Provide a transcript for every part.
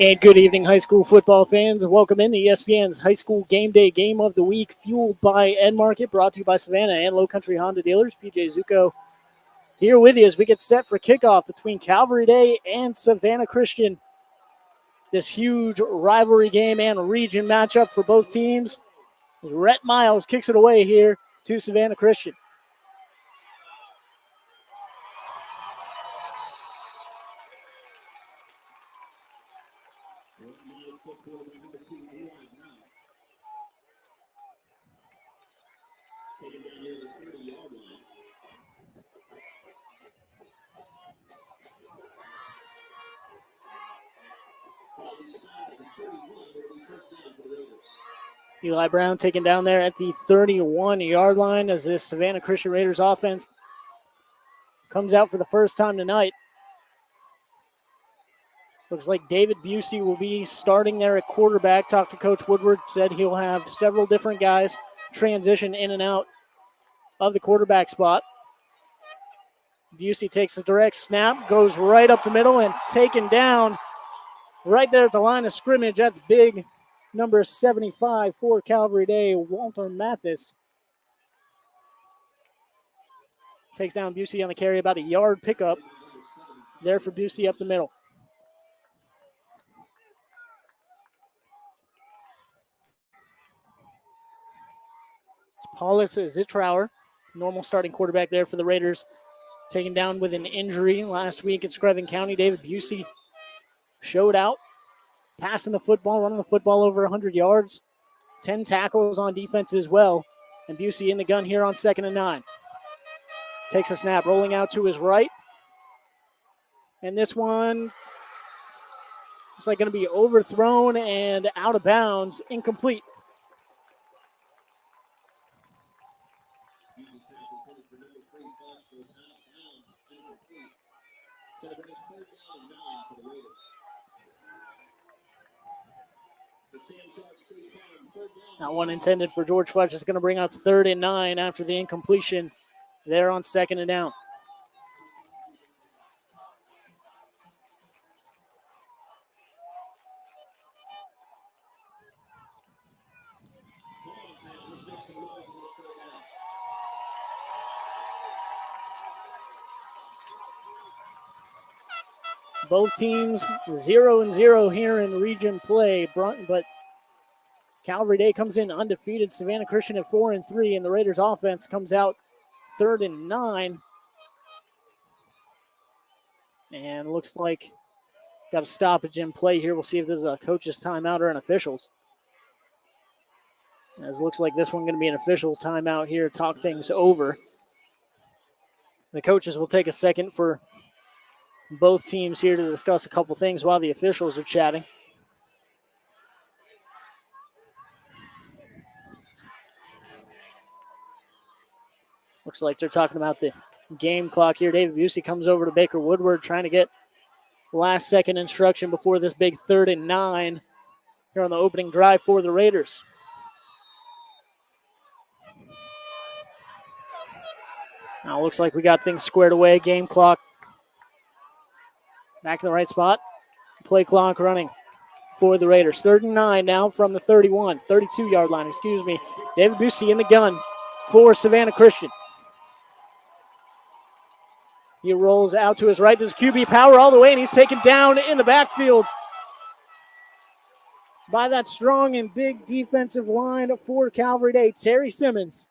And good evening, high school football fans. Welcome in to ESPN's High School Game Day Game of the Week, fueled by End Market, brought to you by Savannah and Low Country Honda dealers. PJ Zuko here with you as we get set for kickoff between Calvary Day and Savannah Christian. This huge rivalry game and region matchup for both teams. As Rhett Miles kicks it away here to Savannah Christian. Eli Brown taken down there at the 31-yard line as this Savannah Christian Raiders offense comes out for the first time tonight. Looks like David Busey will be starting there at quarterback. Talked to Coach Woodward, said he'll have several different guys transition in and out of the quarterback spot. Busey takes a direct snap, goes right up the middle, and taken down right there at the line of scrimmage. That's big number 75 for Calvary Day, Walter Mathis. Takes down Busey on the carry, about a yard pickup there for Busey up the middle. Paulus Zitrauer, normal starting quarterback there for the Raiders, taken down with an injury last week at Screven County. David Busey showed out, passing the football, running the football over 100 yards, 10 tackles on defense as well. And Busey in the gun here on 2nd and 9. Takes a snap, rolling out to his right. And this one looks like going to be overthrown and out of bounds, incomplete. That one intended for George Fletch is going to bring up 3rd and 9 after the incompletion there on 2nd and down. Both teams 0-0 here in region play, but Calvary Day comes in undefeated. Savannah Christian at 4-3, and the Raiders offense comes out 3rd and 9. And looks like got a stoppage in play here. We'll see if this is a coach's timeout or an official's. As it looks like this one going to be an official's timeout here to talk things over. The coaches will take a second for both teams here to discuss a couple things while the officials are chatting. Looks like they're talking about the game clock here. David Busey comes over to Baker Woodward trying to get last second instruction before this big 3rd and 9 here on the opening drive for the Raiders. Now looks like we got things squared away. Game clock back in the right spot. Play clock running for the Raiders. 3rd and 9 now from the 32-yard line, David Busey in the gun for Savannah Christian. He rolls out to his right. This is QB power all the way, and he's taken down in the backfield by that strong and big defensive line for Calvary Day, Terry Simmons.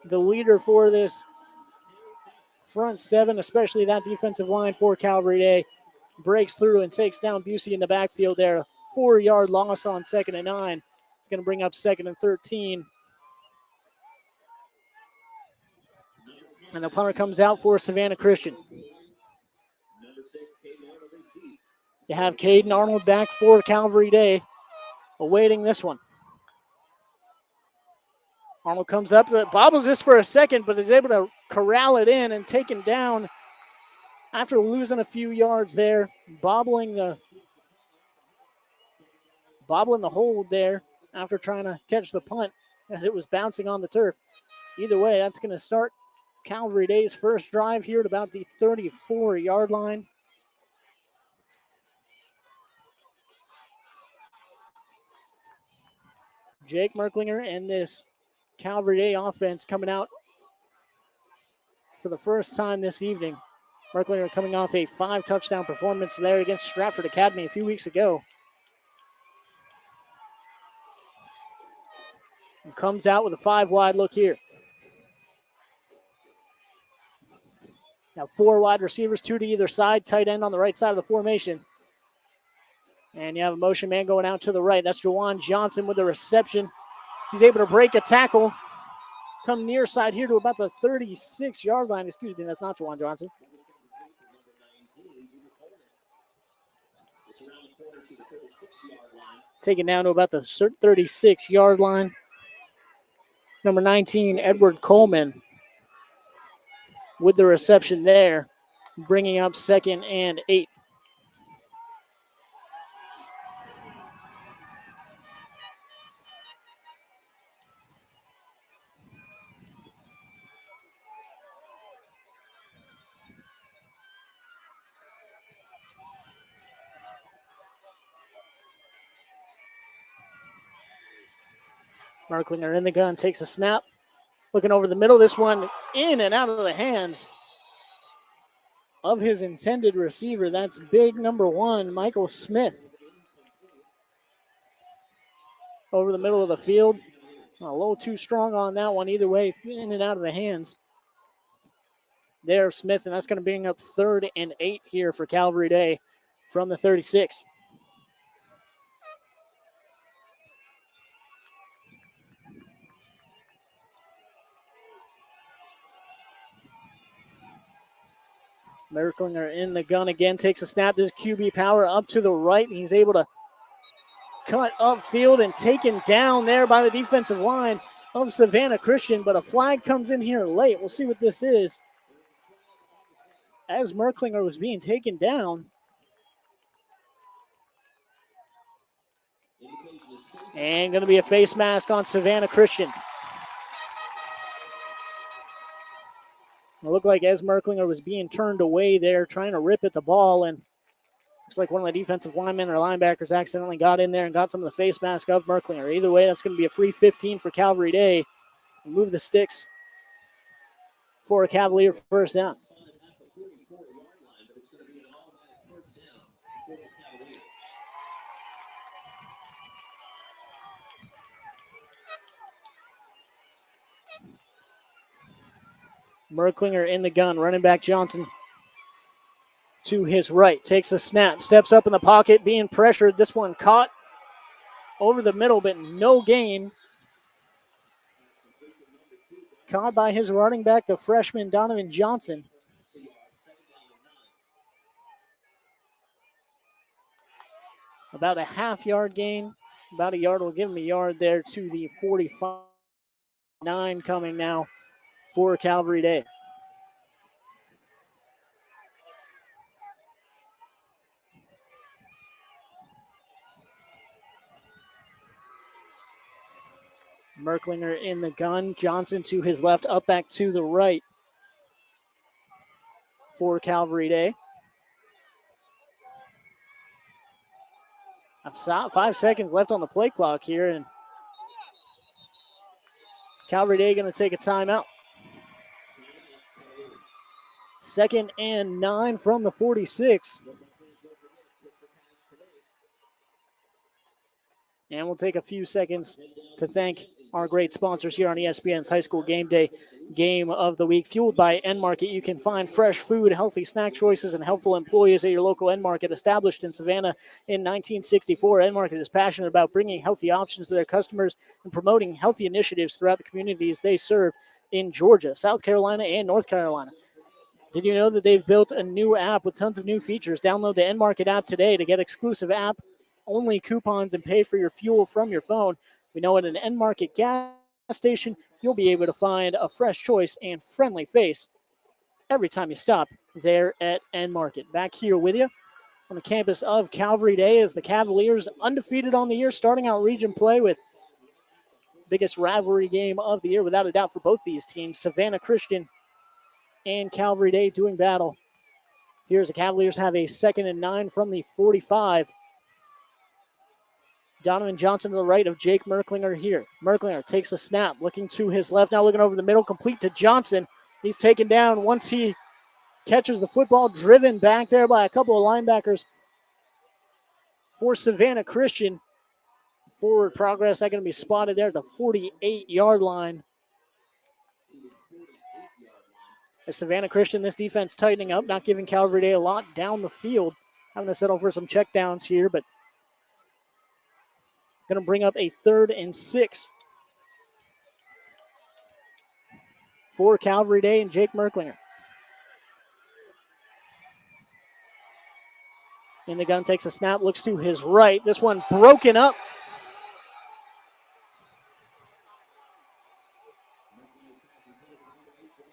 The leader for this front seven, especially that defensive line for Calvary Day, breaks through and takes down Busey in the backfield there. 4-yard loss on 2nd and 9. It's going to bring up 2nd and 13. And the punter comes out for Savannah Christian. You have Caden Arnold back for Calvary Day, awaiting this one. Arnold comes up, bobbles this for a second, but is able to corral it in and taken down after losing a few yards there, bobbling the hold there after trying to catch the punt as it was bouncing on the turf. Either way, that's going to start Calvary Day's first drive here at about the 34-yard line. Jake Merklinger and this Calvary Day offense coming out for the first time this evening. Merklinger coming off a 5-touchdown performance there against Stratford Academy a few weeks ago. And comes out with a 5-wide look here. Now 4 wide receivers, 2 to either side, tight end on the right side of the formation. And you have a motion man going out to the right. That's Jawan Johnson with the reception. He's able to break a tackle. Come near side here to about the 36-yard line. Excuse me, that's not Jawan Johnson. Taken down to about the 36-yard line. Number 19, Edward Coleman, with the reception there, bringing up 2nd and 8. Merklinger in the gun, takes a snap. Looking over the middle, this one in and out of the hands of his intended receiver. That's big number 1, Michael Smith. Over the middle of the field. A little too strong on that one. Either way, in and out of the hands there of Smith, and that's going to bring up 3rd and 8 here for Calvary Day from the 36. Merklinger in the gun again, takes a snap. This QB power up to the right, and he's able to cut upfield and taken down there by the defensive line of Savannah Christian, but a flag comes in here late. We'll see what this is. As Merklinger was being taken down. And going to be a face mask on Savannah Christian. It looked like as Merklinger was being turned away there, trying to rip at the ball, and looks like one of the defensive linemen or linebackers accidentally got in there and got some of the face mask of Merklinger. Either way, that's going to be a free 15 for Calvary Day. Move the sticks for a Cavalier first down. Merklinger in the gun, running back Johnson to his right, takes a snap, steps up in the pocket, being pressured. This one caught over the middle, but no gain. Caught by his running back, the freshman Donovan Johnson. About a half-yard gain. About a yard will give him a yard there to the 45. 9 coming now for Calvary Day. Merklinger in the gun. Johnson to his left, up back to the right for Calvary Day. 5 seconds left on the play clock here, and Calvary Day going to take a timeout. 2nd and 9 from the 46. And we'll take a few seconds to thank our great sponsors here on ESPN's High School Game Day Game of the Week. Fueled by End Market, you can find fresh food, healthy snack choices, and helpful employees at your local End Market. Established in Savannah in 1964, End Market is passionate about bringing healthy options to their customers and promoting healthy initiatives throughout the communities they serve in Georgia, South Carolina, and North Carolina. Did you know that they've built a new app with tons of new features? Download the End Market app today to get exclusive app-only coupons and pay for your fuel from your phone. We know at an End Market gas station, you'll be able to find a fresh choice and friendly face every time you stop there at End Market. Back here with you on the campus of Calvary Day as the Cavaliers undefeated on the year, starting out region play with biggest rivalry game of the year, without a doubt, for both these teams. Savannah Christian and Calvary Day doing battle. Here's the Cavaliers have a 2nd and 9 from the 45. Donovan Johnson to the right of Jake Merklinger here. Merklinger takes a snap, looking to his left, now looking over the middle, complete to Johnson. He's taken down once he catches the football, driven back there by a couple of linebackers for Savannah Christian. Forward progress, that's going to be spotted there at the 48-yard line. As Savannah Christian, this defense tightening up, not giving Calvary Day a lot down the field. Having to settle for some checkdowns here, but going to bring up a 3rd and 6 for Calvary Day and Jake Merklinger. In the gun, takes a snap, looks to his right. This one broken up.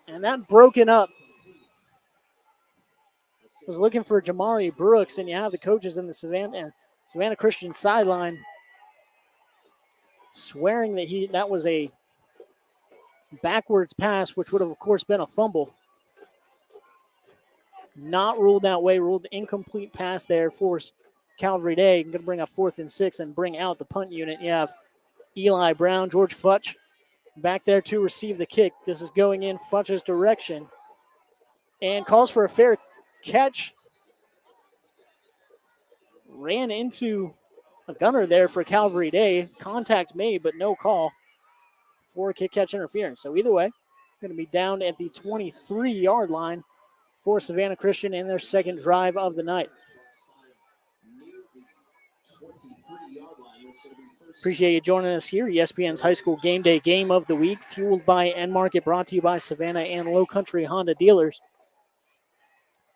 And that broken up was looking for Jamari Brooks, and you have the coaches in the Savannah Christian sideline swearing that that was a backwards pass, which would have, of course, been a fumble. Not ruled that way, ruled incomplete pass there for Calvary Day. Going to bring up 4th and 6 and bring out the punt unit. You have Eli Brown, George Futch back there to receive the kick. This is going in Futch's direction and calls for a fair catch. Ran into a gunner there for Calvary Day. Contact made, but no call for kick catch interference. So either way, going to be down at the 23-yard line for Savannah Christian in their 2nd drive of the night. Appreciate you joining us here. ESPN's High School Game Day Game of the Week, fueled by End Market, brought to you by Savannah and Low Country Honda dealers.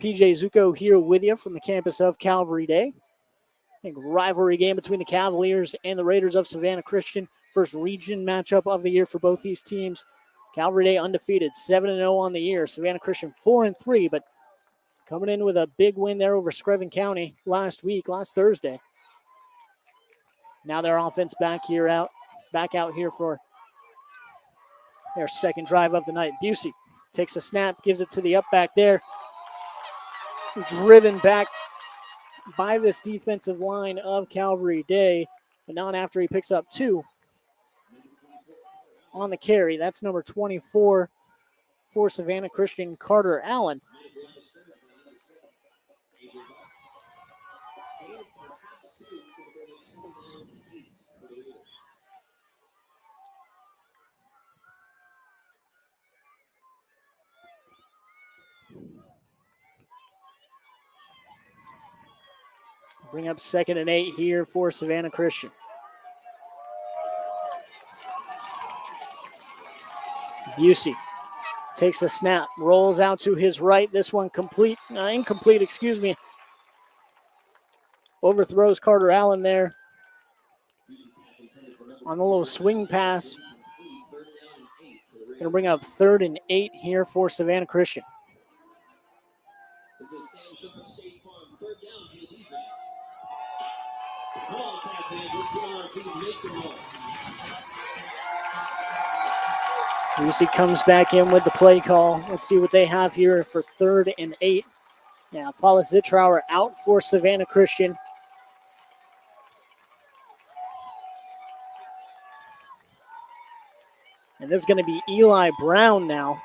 PJ Zuko here with you from the campus of Calvary Day. I think rivalry game between the Cavaliers and the Raiders of Savannah Christian. First region matchup of the year for both these teams. Calvary Day undefeated, 7-0 on the year. Savannah Christian 4-3, but coming in with a big win there over Screven County last Thursday. Now their offense back out here for their 2nd drive of the night. Busey takes a snap, gives it to the up back there. Driven back by this defensive line of Calvary Day, but not after he picks up 2 on the carry. That's number 24 for Savannah Christian, Carter Allen. Bring up 2nd and 8 here for Savannah Christian. Busey takes a snap, rolls out to his right. This one incomplete. Overthrows Carter Allen there on the little swing pass. Going to bring up 3rd and 8 here for Savannah Christian. Busey comes back in with the play call. Let's see what they have here for 3rd and 8. Now, Paula Zitrauer out for Savannah Christian. And this is going to be Eli Brown now.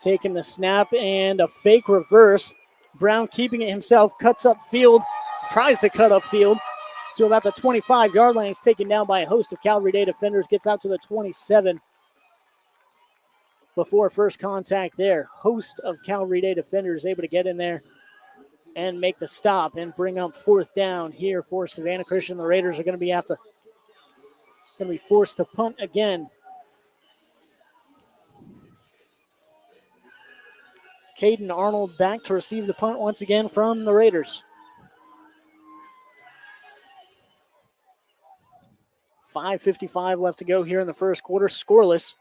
Taking the snap and a fake reverse. Brown keeping it himself, cuts up field, tries to cut up field to about the 25-yard line. He's taken down by a host of Calvary Day defenders, gets out to the 27 before first contact there. Host of Calvary Day defenders able to get in there and make the stop and bring up 4th down here for Savannah Christian. The Raiders are going to be forced to punt again. Caden Arnold back to receive the punt once again from the Raiders. 5:55 left to go here in the first quarter, scoreless.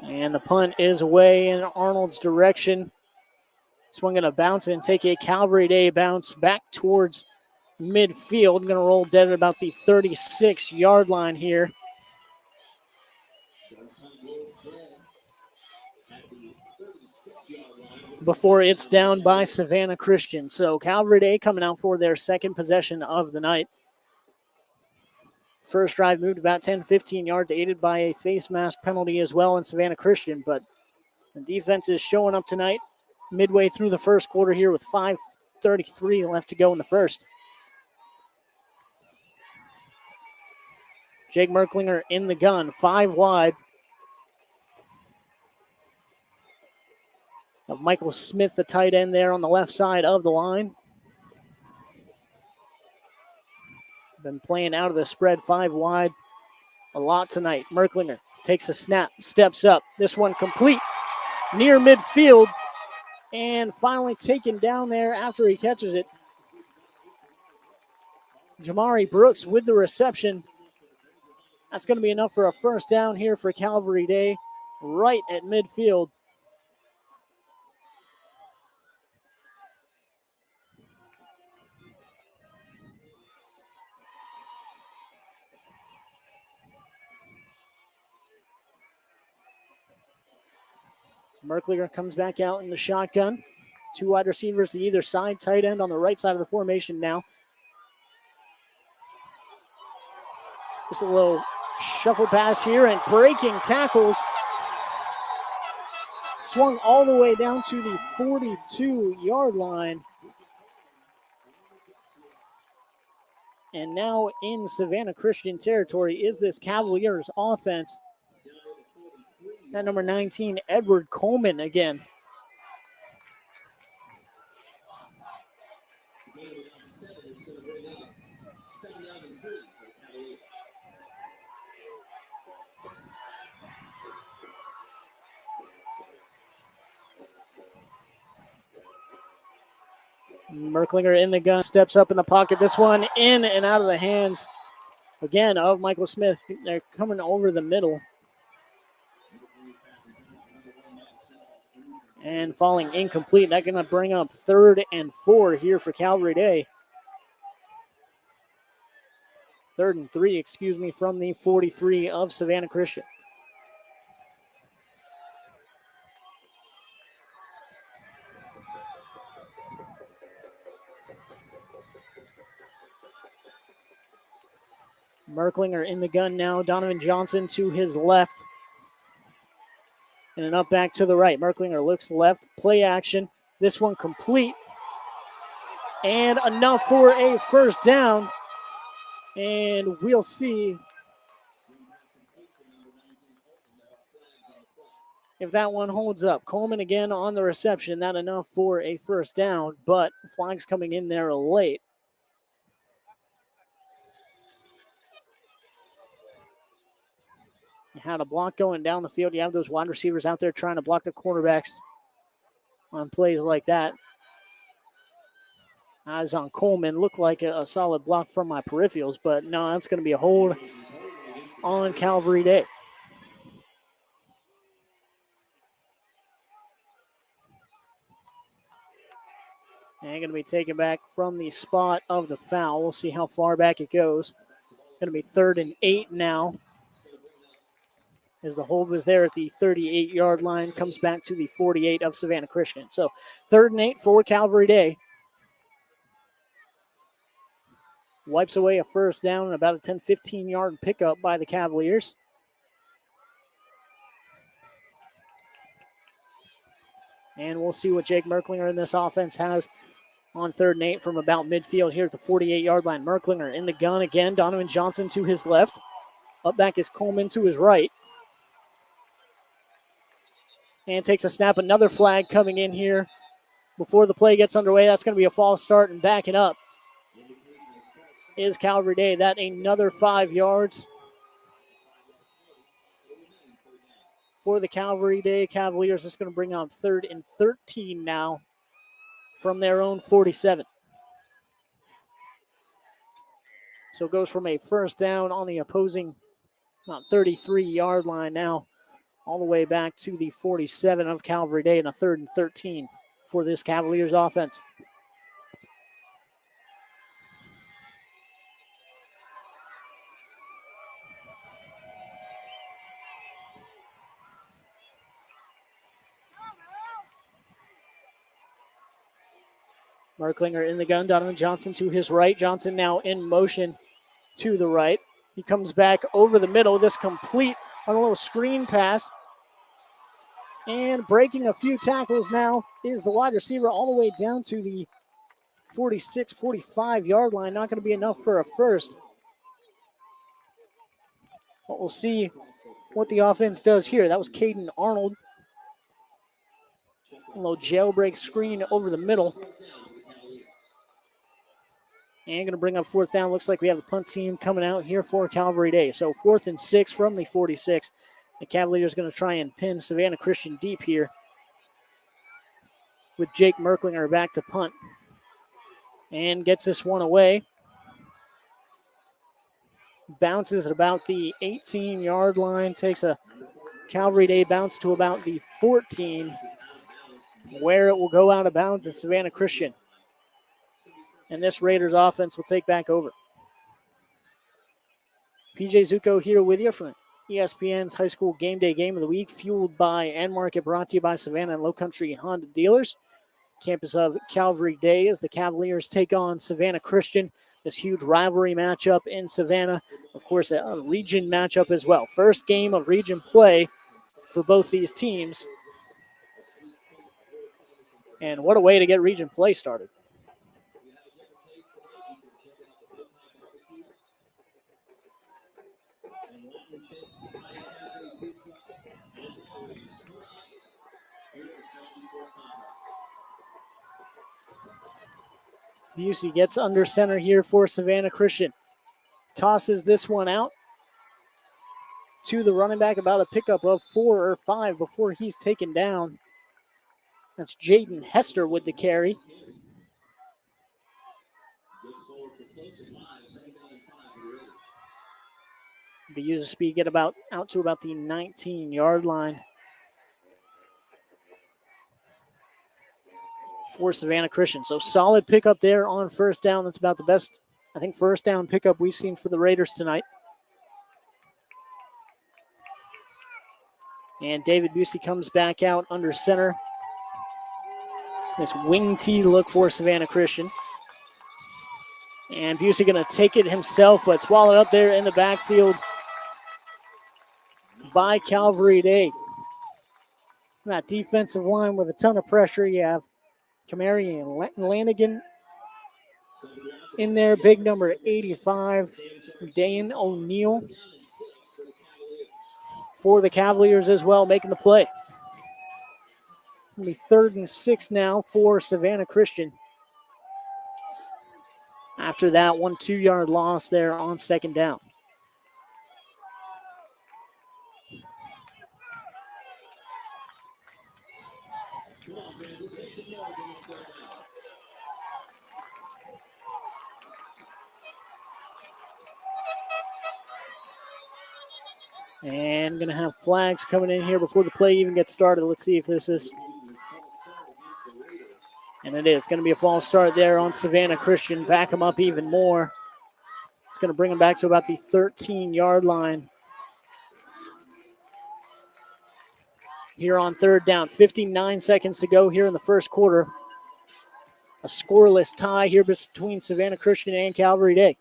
And the punt is away in Arnold's direction. This one going to bounce and take a Calvary Day bounce back towards midfield. Going to roll dead at about the 36-yard line here. Before it's down by Savannah Christian. So Calvary Day coming out for their second possession of the night. First drive moved about 10, 15 yards, aided by a face mask penalty as well in Savannah Christian. But the defense is showing up tonight midway through the first quarter here with 5:33 left to go in the first. Jake Merklinger in the gun, 5 wide. Of Michael Smith, the tight end there on the left side of the line. Been playing out of the spread 5 wide a lot tonight. Merklinger takes a snap, steps up. This one complete near midfield and finally taken down there after he catches it. Jamari Brooks with the reception. That's going to be enough for a first down here for Calvary Day right at midfield. Merklinger comes back out in the shotgun. 2 wide receivers to either side, tight end on the right side of the formation now. Just a little shuffle pass here and breaking tackles. Swung all the way down to the 42-yard line. And now in Savannah Christian territory is this Cavaliers offense. That number 19, Edward Coleman again. Merklinger in the gun, steps up in the pocket. This one in and out of the hands, again, of Michael Smith. They're coming over the middle. And falling incomplete. That's going to bring up 3rd and 4 here for Calvary Day. 3rd and 3, from the 43 of Savannah Christian. Merklinger in the gun now. Donovan Johnson to his left. And an up back to the right. Merklinger looks left. Play action. This one complete. And enough for a first down. And we'll see if that one holds up. Coleman again on the reception. Not enough for a first down, but flags coming in there late. You had a block going down the field. You have those wide receivers out there trying to block the quarterbacks on plays like that. Eyes on Coleman. Looked like a solid block from my peripherals, but no, that's going to be a hold on Calvary Day. And going to be taken back from the spot of the foul. We'll see how far back it goes. Going to be 3rd and 8 now. As the hold was there at the 38-yard line, comes back to the 48 of Savannah Christian. So 3rd and 8 for Calvary Day. Wipes away a first down and about a 10, 15-yard pickup by the Cavaliers. And we'll see what Jake Merklinger in this offense has on 3rd and 8 from about midfield here at the 48-yard line. Merklinger in the gun again. Donovan Johnson to his left. Up back is Coleman to his right. And takes a snap. Another flag coming in here before the play gets underway. That's going to be a false start, and backing up is Calvary Day. That another 5 yards for the Calvary Day Cavaliers. It's going to bring on 3rd and 13 now from their own 47. So it goes from a first down on the opposing 33-yard line now all the way back to the 47 of Calvary Day, and a 3rd and 13 for this Cavaliers offense. Merklinger in the gun. Donovan Johnson to his right. Johnson now in motion to the right. He comes back over the middle. This complete on a little screen pass. And breaking a few tackles now is the wide receiver all the way down to the 46, 45-yard line. Not going to be enough for a first. But we'll see what the offense does here. That was Caden Arnold. A little jailbreak screen over the middle. And going to bring up fourth down. Looks like we have the punt team coming out here for Calvary Day. So 4th and 6 from the 46. The Cavaliers going to try and pin Savannah Christian deep here with Jake Merklinger back to punt. And gets this one away. Bounces at about the 18-yard line. Takes a Calvary Day bounce to about the 14, where it will go out of bounds at Savannah Christian. And this Raiders offense will take back over. PJ Zuko here with you from ESPN's High School Game Day Game of the Week, fueled by End Market, brought to you by Savannah and Low Country Honda dealers. Campus of Calvary Day as the Cavaliers take on Savannah Christian. This huge rivalry matchup in Savannah. Of course, a region matchup as well. First game of region play for both these teams. And what a way to get region play started. Busey gets under center here for Savannah Christian. Tosses this one out to the running back, about a pickup of 4 or 5 before he's taken down. That's Jaden Hester with the carry. The user speed get out to about the 19-yard line for Savannah Christian. So solid pickup there on first down. That's about the best, I think, first down pickup we've seen for the Raiders tonight. And David Busey comes back out under center. This wing tee look for Savannah Christian. And Busey going to take it himself, but swallowed up there in the backfield by Calvary Day. That defensive line with a ton of pressure. You have Kamari and Lanigan in there. Big number 85, Dane O'Neill for the Cavaliers as well, making the play. It'll be 3rd and 6 now for Savannah Christian. After that 1 2-yard loss there on second down. And going to have flags coming in here before the play even gets started. Let's see if this is. And it is going to be a false start there on Savannah Christian. Back them up even more. It's going to bring them back to about the 13-yard line. Here on third down. 59 seconds to go here in the first quarter. A scoreless tie here between Savannah Christian and Calvary Day.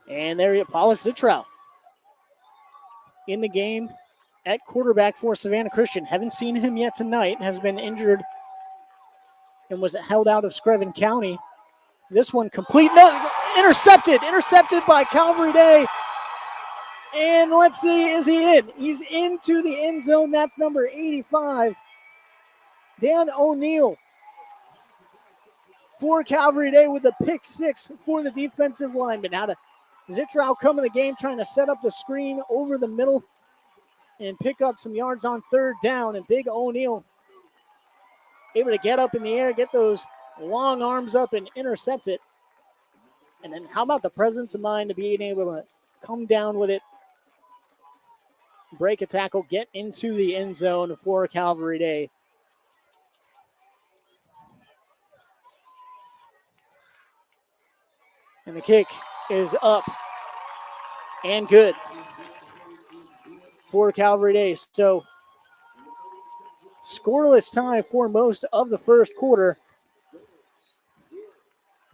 And there he is, Paula Zitrow in the game at quarterback for Savannah Christian. Haven't seen him yet tonight. Has been injured and was held out of Screven County. This one complete. No, intercepted by Calvary Day. And let's see, is he in? He's into the end zone. That's number 85, Dan O'Neill for Calvary Day with a pick 6 for the defensive lineman. Now to Zitrow come in the game, trying to set up the screen over the middle and pick up some yards on third down. And big O'Neill able to get up in the air, get those long arms up and intercept it. And then how about the presence of mind to being able to come down with it, break a tackle, get into the end zone for Calvary Day. And the kick is up and good for Calvary Day. So scoreless tie for most of the first quarter.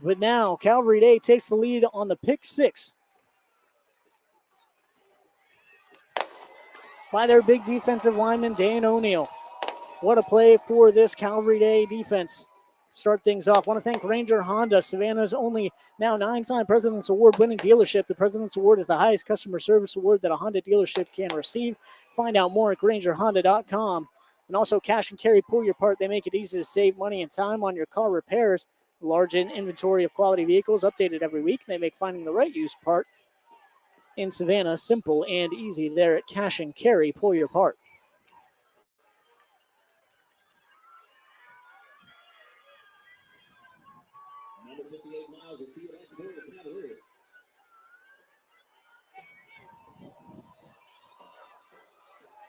But now Calvary Day takes the lead on the pick six by their big defensive lineman, Dan O'Neill. What a play for this Calvary Day defense. Start things off. Want to thank Ranger Honda, Savannah's only now 9-time President's Award winning dealership. The President's Award is the highest customer service award that a Honda dealership can receive. Find out more at GrangerHonda.com. And also Cash and Carry, pull your part. They make it easy to save money and time on your car repairs. Large inventory of quality vehicles updated every week. They make finding the right used part in Savannah simple and easy. There at Cash and Carry, pull your part.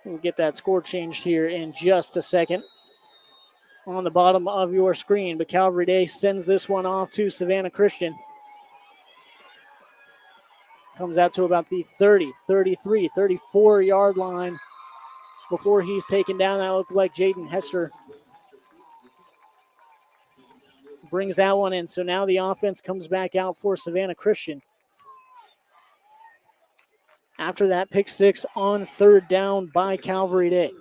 We'll get that score changed here in just a second on the bottom of your screen. But Calvary Day sends this one off to Savannah Christian. Comes out to about the 30, 33, 34-yard line before he's taken down. That looked like Jaden Hester brings that one in. So now the offense comes back out for Savannah Christian. After that pick six on third down by Calvary Day.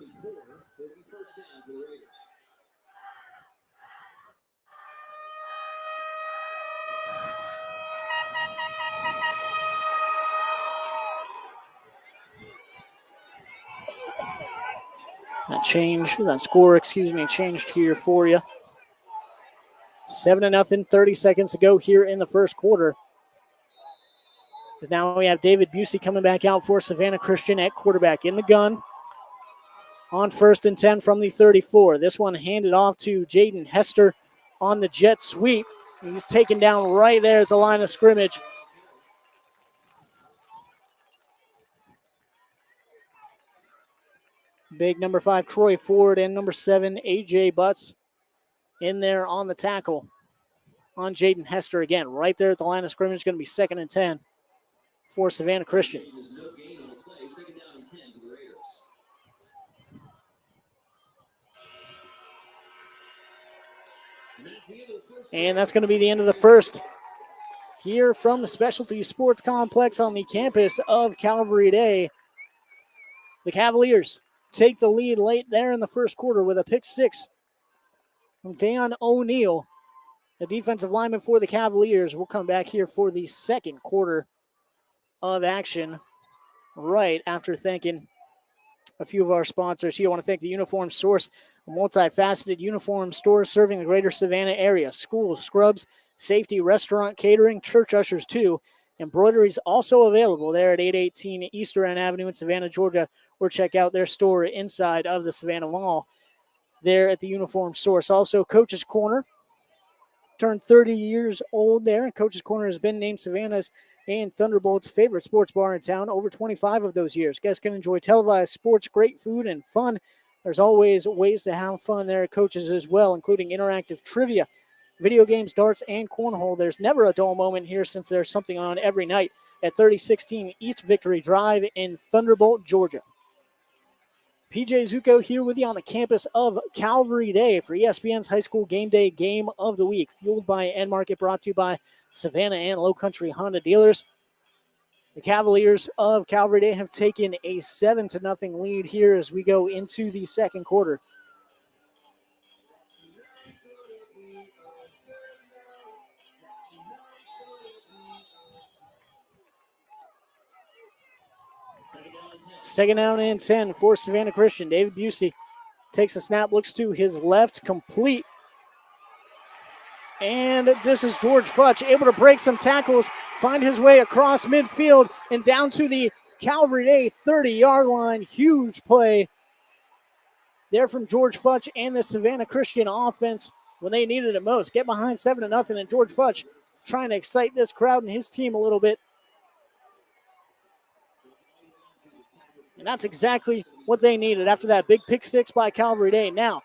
That score changed here for you. 7-0, 30 seconds to go here in the first quarter. Now we have David Busey coming back out for Savannah Christian at quarterback in the gun. On 1st and 10 from the 34. This one handed off to Jaden Hester on the jet sweep. He's taken down right there at the line of scrimmage. Big number 5, Troy Ford, and number 7, A.J. Butts in there on the tackle on Jaden Hester again. Right there at the line of scrimmage, going to be 2nd and 10 for Savannah Christian. And that's going to be the end of the first here from the Specialty Sports Complex on the campus of Calvary Day. The Cavaliers take the lead late there in the first quarter with a pick six from Dan O'Neill, the defensive lineman for the Cavaliers. We'll come back here for the second quarter of action right after thanking a few of our sponsors here. I want to thank the Uniform Source, a multifaceted uniform store serving the greater Savannah area. Schools, scrubs, safety, restaurant, catering, church ushers too. Embroideries also available there at 818 Easter End Avenue in Savannah, Georgia, or check out their store inside of the Savannah Mall there at the Uniform Source. Also, Coach's Corner turned 30 years old there, and Coach's Corner has been named Savannah's and Thunderbolt's favorite sports bar in town over 25 of those years. Guests can enjoy televised sports, great food, and fun. There's always ways to have fun there at Coach's as well, including interactive trivia, video games, darts, and cornhole. There's never a dull moment here since there's something on every night at 3016 East Victory Drive in Thunderbolt, Georgia. PJ Zuko here with you on the campus of Calvary Day for ESPN's High School Game Day Game of the Week. Fueled by End Market, brought to you by Savannah and Low Country Honda dealers. The Cavaliers of Calvary Day have taken a 7-0 lead here as we go into the second quarter. Second down and 10 for Savannah Christian. David Busey takes a snap, looks to his left, complete. And this is George Futch, able to break some tackles, find his way across midfield and down to the Calvary Day 30-yard line. Huge play there from George Futch and the Savannah Christian offense when they needed it most. Get behind 7-0, and George Futch trying to excite this crowd and his team a little bit. And that's exactly what they needed after that big pick six by Calvary Day. Now,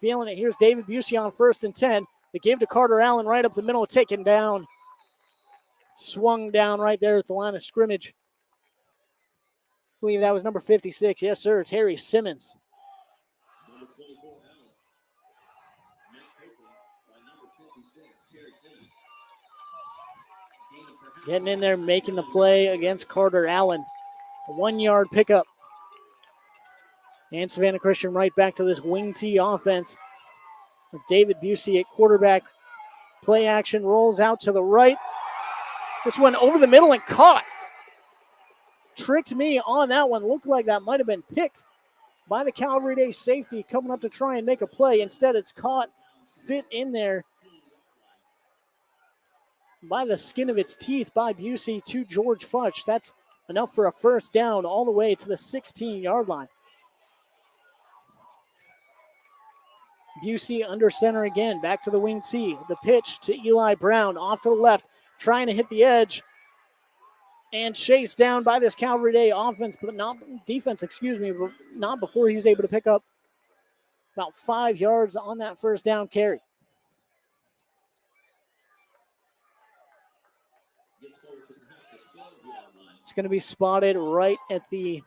feeling it, here's David Busey on 1st and 10. They gave to Carter Allen right up the middle, taken down. Swung down right there at the line of scrimmage. believe that was number 56. Yes, sir, Terry Simmons. Getting in there, making the play against Carter Allen. A 1-yard pickup. And Savannah Christian right back to this wing T offense. With David Busey at quarterback. Play action, rolls out to the right. This one over the middle and caught. Tricked me on that one. Looked like that might have been picked by the Calvary Day safety coming up to try and make a play. Instead, it's caught, fit in there by the skin of its teeth by Busey to George Futch. That's enough for a first down all the way to the 16-yard line. Busey under center again, back to the wing T. The pitch to Eli Brown, off to the left, trying to hit the edge. And chased down by this Calvary Day offense, but not defense, but not before he's able to pick up about 5 yards on that first down carry. It's going to be spotted right at the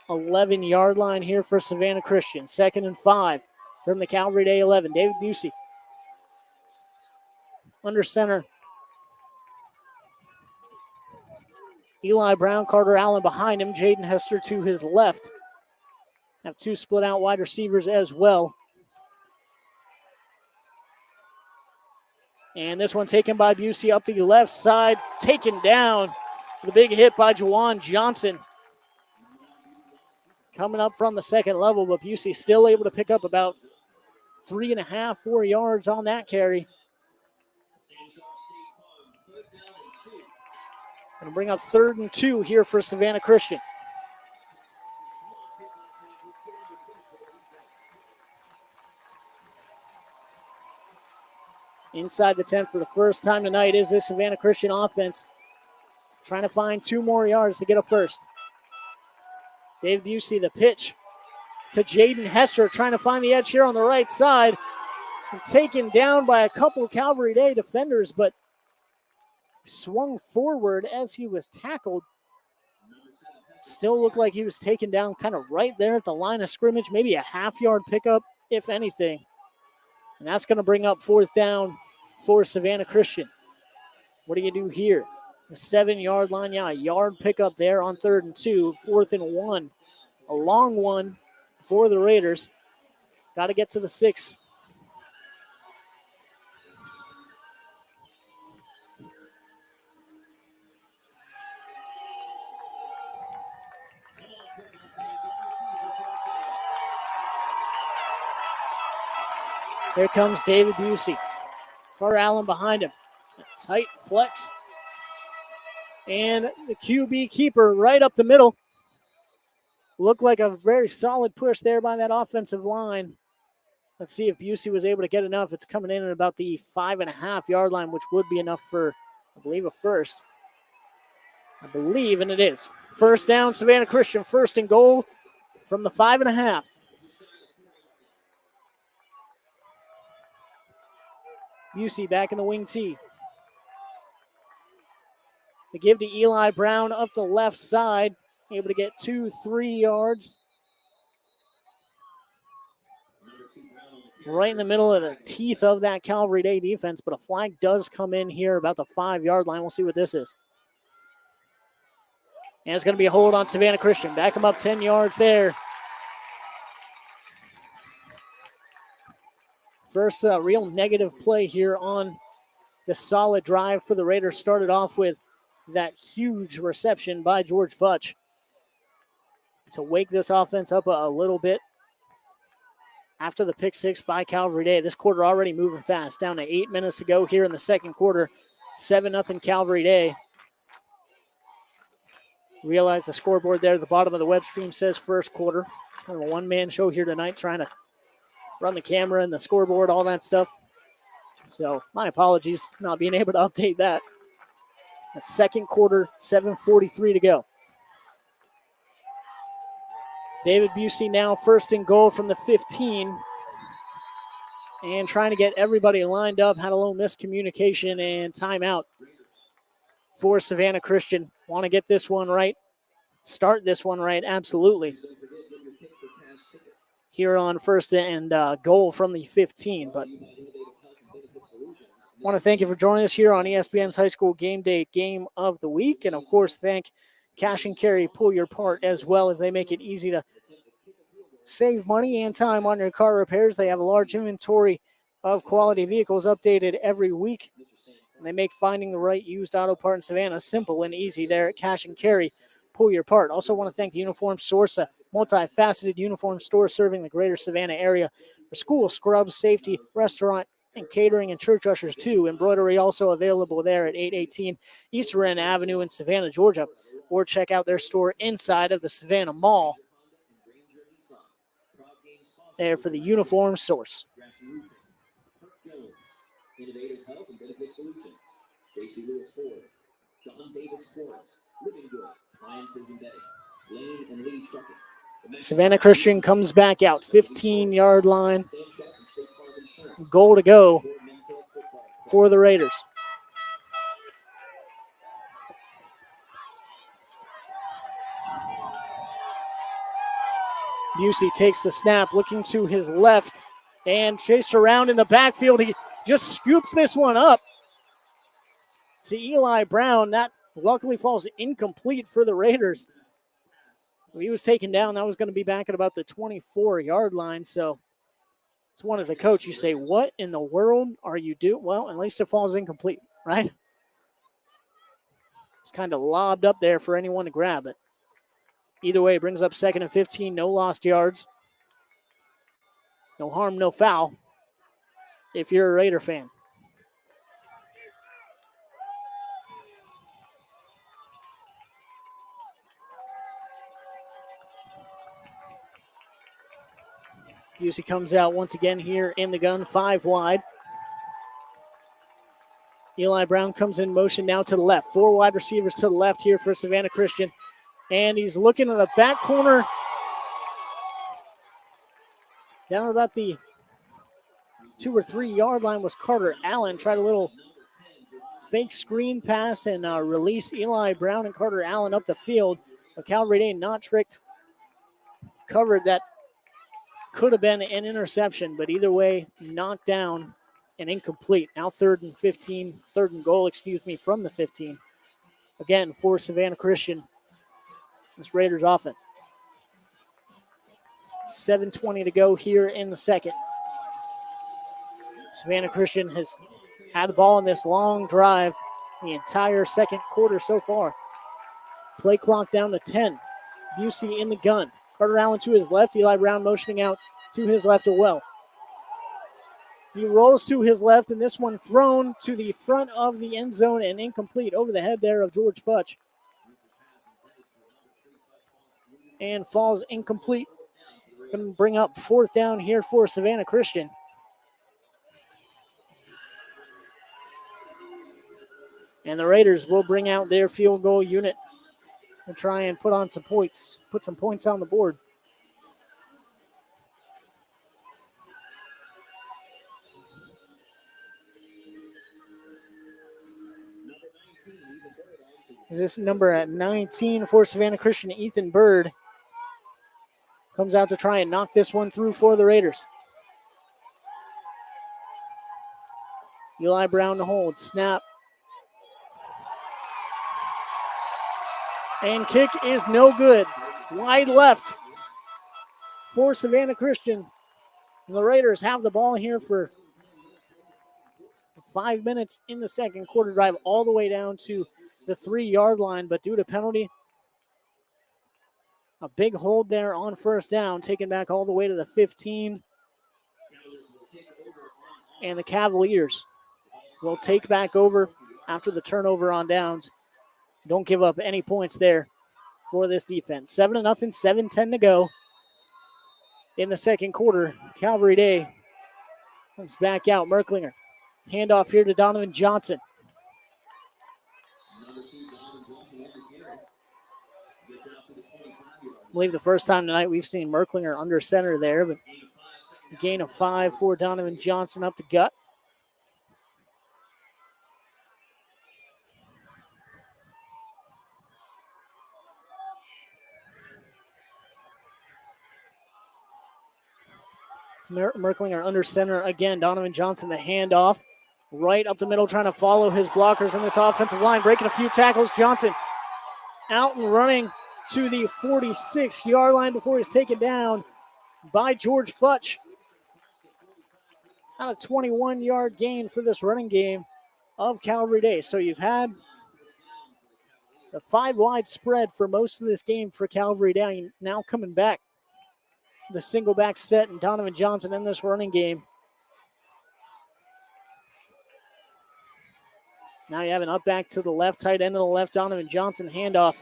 11-yard line here for Savannah Christian. 2nd and 5 from the Calvary Day 11. David Busey under center. Eli Brown, Carter Allen behind him. Jaden Hester to his left. Have 2 split out wide receivers as well. And this one taken by Busey up the left side. Taken down. The big hit by Juwan Johnson. Coming up from the second level, but Busey still able to pick up about 3.5, 4 yards on that carry. Going to bring up 3rd and 2 here for Savannah Christian. Inside the 10 for the first time tonight is this Savannah Christian offense. Trying to find 2 more yards to get a first. Dave Busey, the pitch to Jaden Hester, trying to find the edge here on the right side. And taken down by a couple Calvary Day defenders, but swung forward as he was tackled. Still looked like he was taken down kind of right there at the line of scrimmage, maybe a half-yard pickup, if anything. And that's going to bring up 4th down for Savannah Christian. What do you do here? The 7-yard line, a yard pickup there on 3rd and 2, 4th and 1. A long one for the Raiders. Got to get to the 6. Here comes David Busey. Carter Allen behind him. A tight flex. And the QB keeper right up the middle. Looked like a very solid push there by that offensive line. Let's see if Busey was able to get enough. It's coming in at about the 5.5-yard line, which would be enough for, I believe, a first. I believe, and it is. First down, Savannah Christian. 1st and goal from the 5.5. Busey back in the wing T. The give to Eli Brown up the left side. Able to get 2-3 yards. Right in the middle of the teeth of that Calvary Day defense, but a flag does come in here about the 5-yard line. We'll see what this is. And it's going to be a hold on Savannah Christian. Back him up 10 yards there. First real negative play here on the solid drive for the Raiders. Started off with that huge reception by George Futch to wake this offense up a little bit. After the pick 6 by Calvary Day, this quarter already moving fast. Down to 8 minutes to go here in the second quarter. 7-0 Calvary Day. Realize the scoreboard there at the bottom of the web stream says first quarter. Kind of a one-man show here tonight, trying to run the camera and the scoreboard, all that stuff. So my apologies not being able to update that. The second quarter, 7:43 to go. David Busey now 1st and goal from the 15. And trying to get everybody lined up. Had a little miscommunication and timeout for Savannah Christian. Want to get this one right. start this one right, absolutely. Here on first and goal from the 15. But I want to thank you for joining us here on ESPN's High School Game Day Game of the Week. And, of course, thank Cash and Carry Pull Your Part as well, as they make it easy to save money and time on your car repairs. They have a large inventory of quality vehicles updated every week. And they make finding the right used auto part in Savannah simple and easy there at Cash and Carry Pull Your Part. Also want to thank the Uniform Source, a multifaceted uniform store serving the greater Savannah area for school, scrubs, safety, restaurant, and catering, and church ushers too. Embroidery also available there at 818 East Wren Avenue in Savannah, Georgia. Or check out their store inside of the Savannah Mall there for the Uniform Source. Innovative Health and Benefit Solutions. JC Lewis Ford. John David Sports. Living Good. Appliances and Bedding. Lane and Lee Trucking. Savannah Christian comes back out, 15-yard line. Goal to go for the Raiders. Busey takes the snap, looking to his left, and chased around in the backfield. He just scoops this one up to Eli Brown. That luckily falls incomplete for the Raiders. He was taken down. That was going to be back at about the 24-yard line. So it's one as a coach, you say, what in the world are you doing? Well, at least it falls incomplete, right? It's kind of lobbed up there for anyone to grab it. Either way, it brings up 2nd and 15, no lost yards. No harm, no foul if you're a Raider fan. Busey comes out once again here in the gun, 5 wide. Eli Brown comes in motion now to the left. 4 wide receivers to the left here for Savannah Christian. And he's looking in the back corner. Down about the 2 or 3 yard line was Carter Allen. Tried a little fake screen pass and release Eli Brown and Carter Allen up the field. But Calvary Day not tricked. Covered that. Could have been an interception, but either way, knocked down and incomplete. Now 3rd and goal, from the 15. Again, for Savannah Christian, this Raiders offense. 7:20 to go here in the second. Savannah Christian has had the ball in this long drive the entire second quarter so far. Play clock down to 10. Busey in the gun. Carter Allen to his left. Eli Brown motioning out to his left as well. He rolls to his left, and this one thrown to the front of the end zone and incomplete over the head there of George Futch. And falls incomplete. Going to bring up 4th down here for Savannah Christian. And the Raiders will bring out their field goal unit and try and put some points on the board. This number at 19 for Savannah Christian, Ethan Bird, comes out to try and knock this one through for the Raiders. Eli Brown to hold. Snap. And kick is no good. Wide left for Savannah Christian. And the Raiders have the ball here for 5 minutes in the second quarter, drive all the way down to the 3-yard line, but due to penalty, a big hold there on 1st down, taken back all the way to the 15. And the Cavaliers will take back over after the turnover on downs. Don't give up any points there for this defense. 7-0, 7:10 to go in the second quarter. Calvary Day comes back out. Merklinger. Handoff here to Donovan Johnson. I believe the first time tonight we've seen Merklinger under center there, but a gain of 5 for Donovan Johnson up the gut. Merklinger under center again. Donovan Johnson, the handoff. Right up the middle, trying to follow his blockers in this offensive line. Breaking a few tackles. Johnson out and running to the 46-yard line before he's taken down by George Futch. Out a 21-yard gain for this running game of Calvary Day. So you've had the 5-wide spread for most of this game for Calvary Day. Now coming back, the single back set, and Donovan Johnson in this running game. Now you have an up back to the left, tight end of the left, Donovan Johnson handoff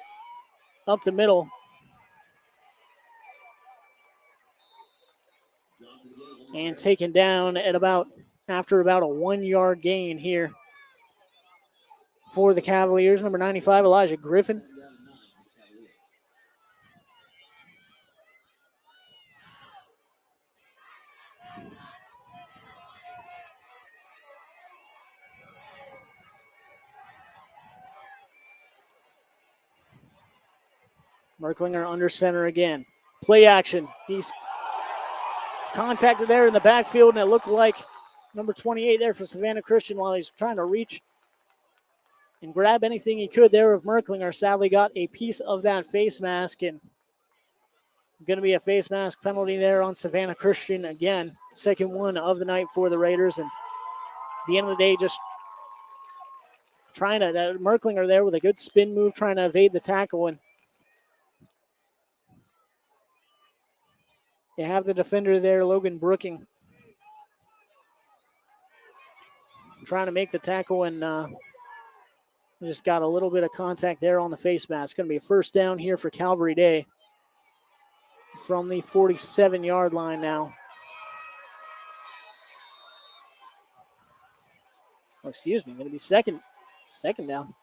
up the middle. And taken down at after about a 1-yard gain here for the Cavaliers. Number 95, Elijah Griffin. Merklinger under center again. Play action. He's contacted there in the backfield, and it looked like number 28 there for Savannah Christian while he's trying to reach and grab anything he could there of Merklinger. Sadly got a piece of that face mask, and going to be a face mask penalty there on Savannah Christian again. Second one of the night for the Raiders, and at the end of the day, just trying to, Merklinger there with a good spin move, trying to evade the tackle, and you have the defender there, Logan Brooking, trying to make the tackle, and just got a little bit of contact there on the face mask. Going to be a first down here for Calvary Day from the 47-yard line now. Oh, excuse me, going to be second down.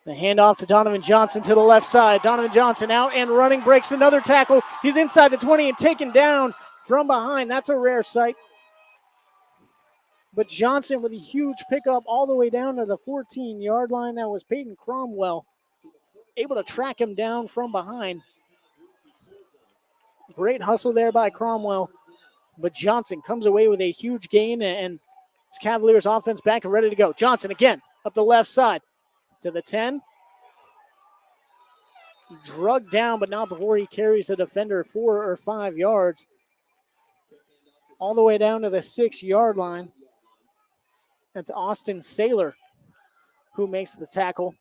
The handoff to Donovan Johnson to the left side. Donovan Johnson out and running, breaks another tackle. He's inside the 20 and taken down from behind. That's a rare sight. But Johnson with a huge pickup all the way down to the 14-yard line. That was Peyton Cromwell able to track him down from behind. Great hustle there by Cromwell. But Johnson comes away with a huge gain, and it's Cavaliers offense back and ready to go. Johnson again up the left side. To the 10. Drugged down, but not before he carries the defender 4 or 5 yards. All the way down to the 6-yard line. That's Austin Saylor who makes the tackle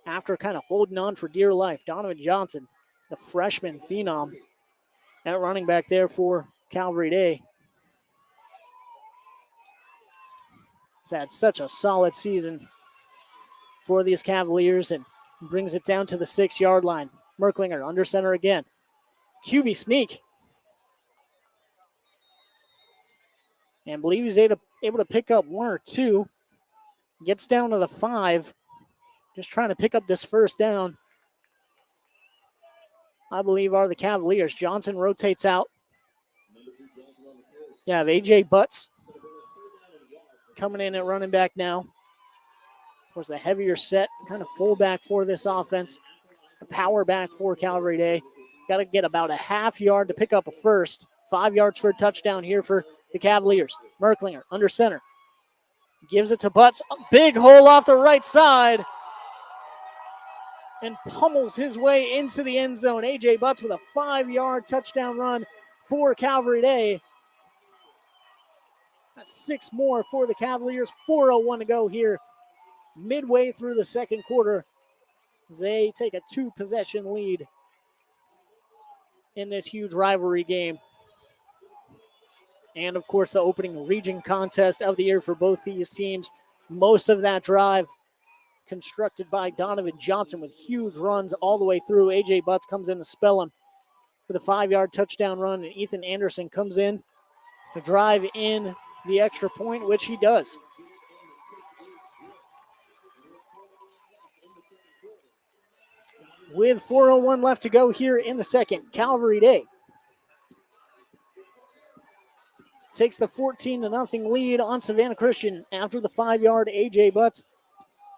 after kind of holding on for dear life. Donovan Johnson, the freshman phenom, at running back there for Calvary Day. He's had such a solid season for these Cavaliers, and brings it down to the 6-yard line. Merklinger under center again. QB sneak. And believe he's able to pick up 1 or 2. Gets down to the 5. Just trying to pick up this first down. I believe are the Cavaliers. Johnson rotates out. You have A.J. Butts coming in at running back now. Was the heavier set, kind of fullback for this offense. A power back for Calvary Day. Got to get about a half yard to pick up a first. 5 yards for a touchdown here for the Cavaliers. Merklinger under center. Gives it to Butts. A big hole off the right side. And pummels his way into the end zone. A.J. Butts with a 5-yard touchdown run for Calvary Day. That's 6 more for the Cavaliers. 4:01 to go here. Midway through the second quarter, they take a 2-possession lead in this huge rivalry game. And, of course, the opening region contest of the year for both these teams. Most of that drive constructed by Donovan Johnson with huge runs all the way through. A.J. Butts comes in to spell him with a 5-yard touchdown run, and Ethan Anderson comes in to drive in the extra point, which he does. With 4:01 left to go here in the second, Calvary Day takes the 14-0 lead on Savannah Christian after the 5-yard A.J. Butts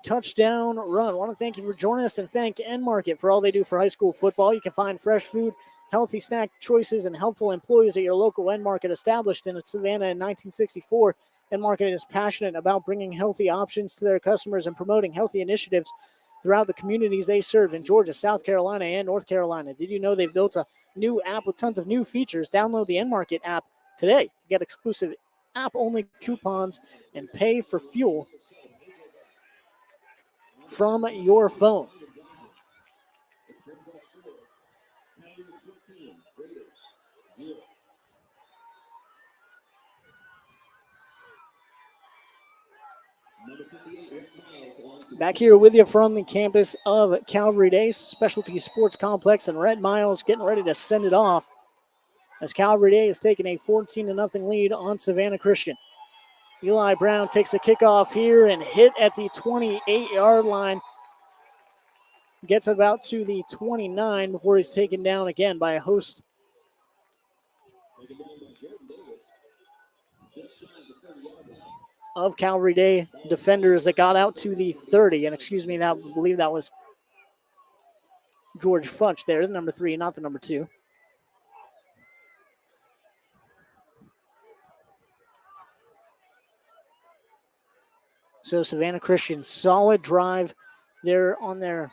touchdown run. I want to thank you for joining us and thank N Market for all they do for high school football. You can find fresh food healthy snack choices and helpful employees at your local End Market. Established in Savannah in 1964, End Market is passionate about bringing healthy options to their customers and promoting healthy initiatives throughout the communities they serve in Georgia, South Carolina, and North Carolina. Did you know they've built a new app with tons of new features? Download the End Market app today. Get exclusive app-only coupons and pay for fuel from your phone. Back here with you from the campus of Calvary Day Specialty Sports Complex, and Red Miles getting ready to send it off as Calvary Day is taking a 14-0 lead on Savannah Christian. Eli Brown takes a kickoff here and hit at the 28-yard line. Gets about to the 29 before he's taken down again by a host of Calvary Day defenders that got out to the 30. And excuse me, I believe that was George Futch there, the number 3, not the number 2. So Savannah Christian, solid drive there on their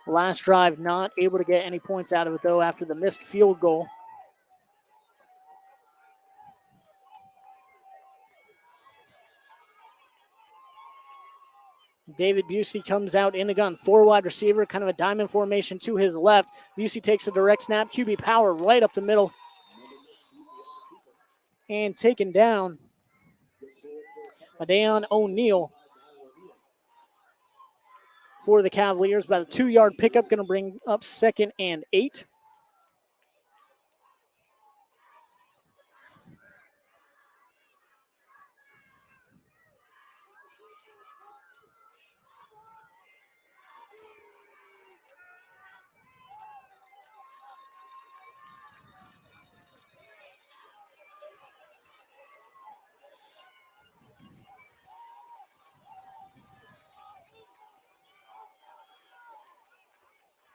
last drive. Not able to get any points out of it, though, after the missed field goal. David Busey comes out in the gun. 4 wide receiver, kind of a diamond formation to his left. Busey takes a direct snap. QB power right up the middle. And taken down. Dayon O'Neal for the Cavaliers. About a 2-yard pickup, going to bring up 2nd and 8.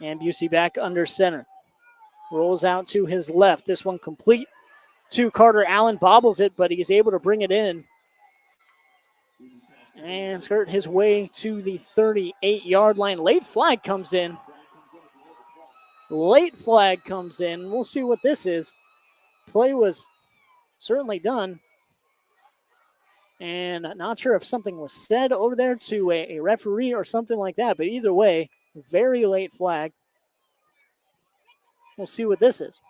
And Busey back under center. Rolls out to his left. This one complete to Carter Allen. Bobbles it, but he's able to bring it in. And skirt his way to the 38-yard line. Late flag comes in. We'll see what this is. Play was certainly done. And not sure if something was said over there to a referee or something like that. But either way, very late flag. We'll see what this is.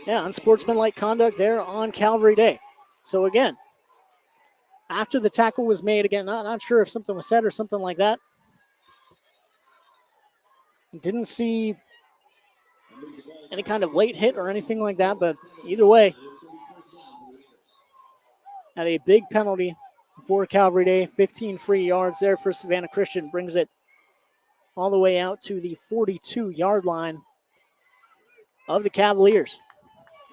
Yeah, unsportsmanlike conduct there on Calvary Day. So again, after the tackle was made, again, not sure if something was said or something like that. Didn't see any kind of late hit or anything like that, but either way, had a big penalty for Calvary Day. 15 free yards there for Savannah Christian. Brings it all the way out to the 42-yard line of the Cavaliers.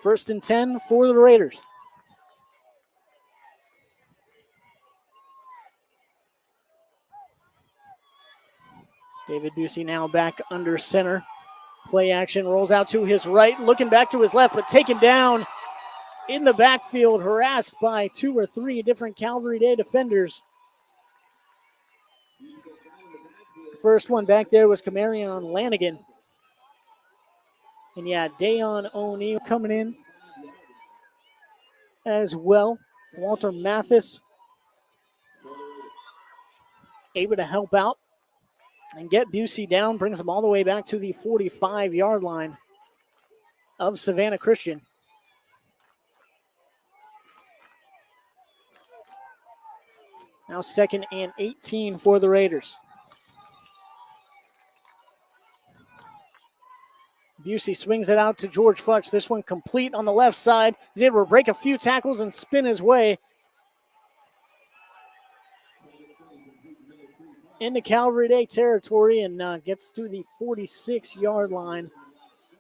1st and 10 for the Raiders. David Busey now back under center. Play action, rolls out to his right, looking back to his left, but taken down in the backfield, harassed by 2 or 3 different Calvary Day defenders. First one back there was Camarion Lanigan. And yeah, Dayon O'Neal coming in as well. Walter Mathis able to help out and get Busey down, brings him all the way back to the 45-yard line of Savannah Christian. Now 2nd and 18 for the Raiders. Busey swings it out to George Futch. This one complete on the left side. He's able to break a few tackles and spin his way into Calvary Day territory and gets to the 46-yard line,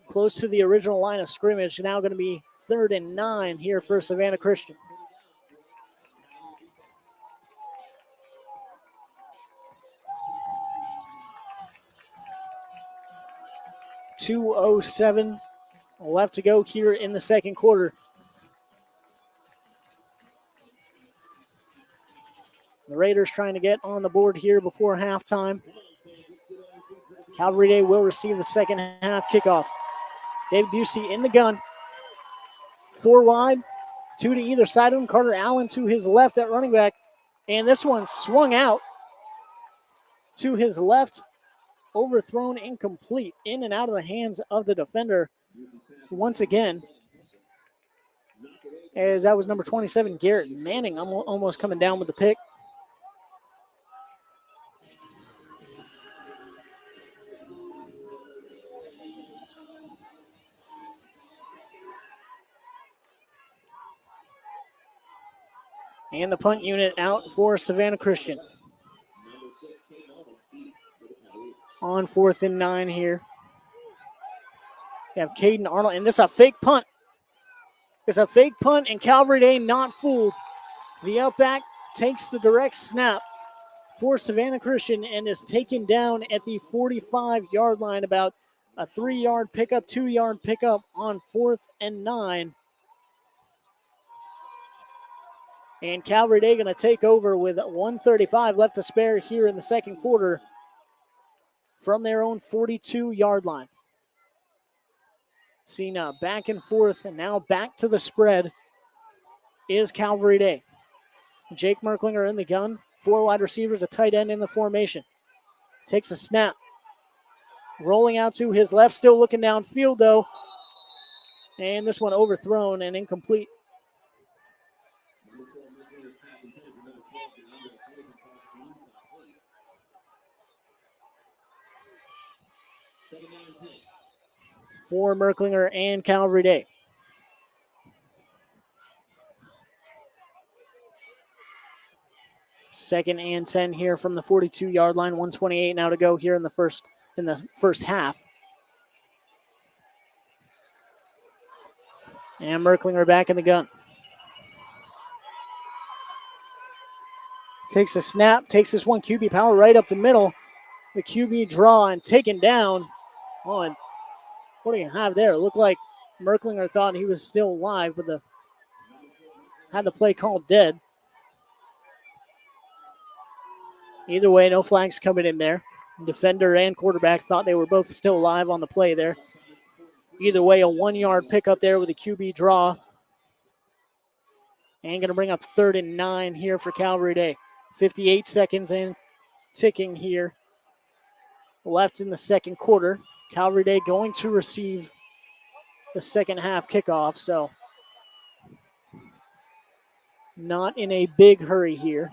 close to the original line of scrimmage. Now going to be 3rd and 9 here for Savannah Christian. 2:07 left to go here in the second quarter. The Raiders trying to get on the board here before halftime. Calvary Day will receive the second half kickoff. David Busey in the gun. 4 wide, 2 to either side of him. Carter Allen to his left at running back. And this one swung out to his left. Overthrown, incomplete, in and out of the hands of the defender once again. As that was number 27, Garrett Manning, almost coming down with the pick. And the punt unit out for Savannah Christian. On 4th and 9 here. You have Caden Arnold, and this is a fake punt. It's a fake punt, and Calvary Day not fooled. The outback takes the direct snap for Savannah Christian and is taken down at the 45-yard line, about a 3-yard pickup, 2-yard pickup on 4th and 9. And Calvary Day going to take over with 1:35 left to spare here in the second quarter from their own 42-yard line. Seen back and forth, and now back to the spread is Calvary Day. Jake Merklinger in the gun. 4 wide receivers, a tight end in the formation. Takes a snap. Rolling out to his left, still looking downfield though. And this one overthrown and incomplete. For Merklinger and Calvary Day. Second and 10 here from the 42-yard line. 1:28 now to go here in the first half. And Merklinger back in the gun. Takes a snap, takes this one QB power right up the middle. The QB draw and taken down on, what do you have there? It looked like Merklinger thought he was still alive, but had the play called dead. Either way, no flags coming in there. Defender and quarterback thought they were both still alive on the play there. Either way, a 1-yard pickup there with a QB draw. And going to bring up 3rd and 9 here for Calvary Day. 58 seconds in, ticking here. Left in the second quarter. Calvary Day going to receive the second half kickoff, so not in a big hurry here.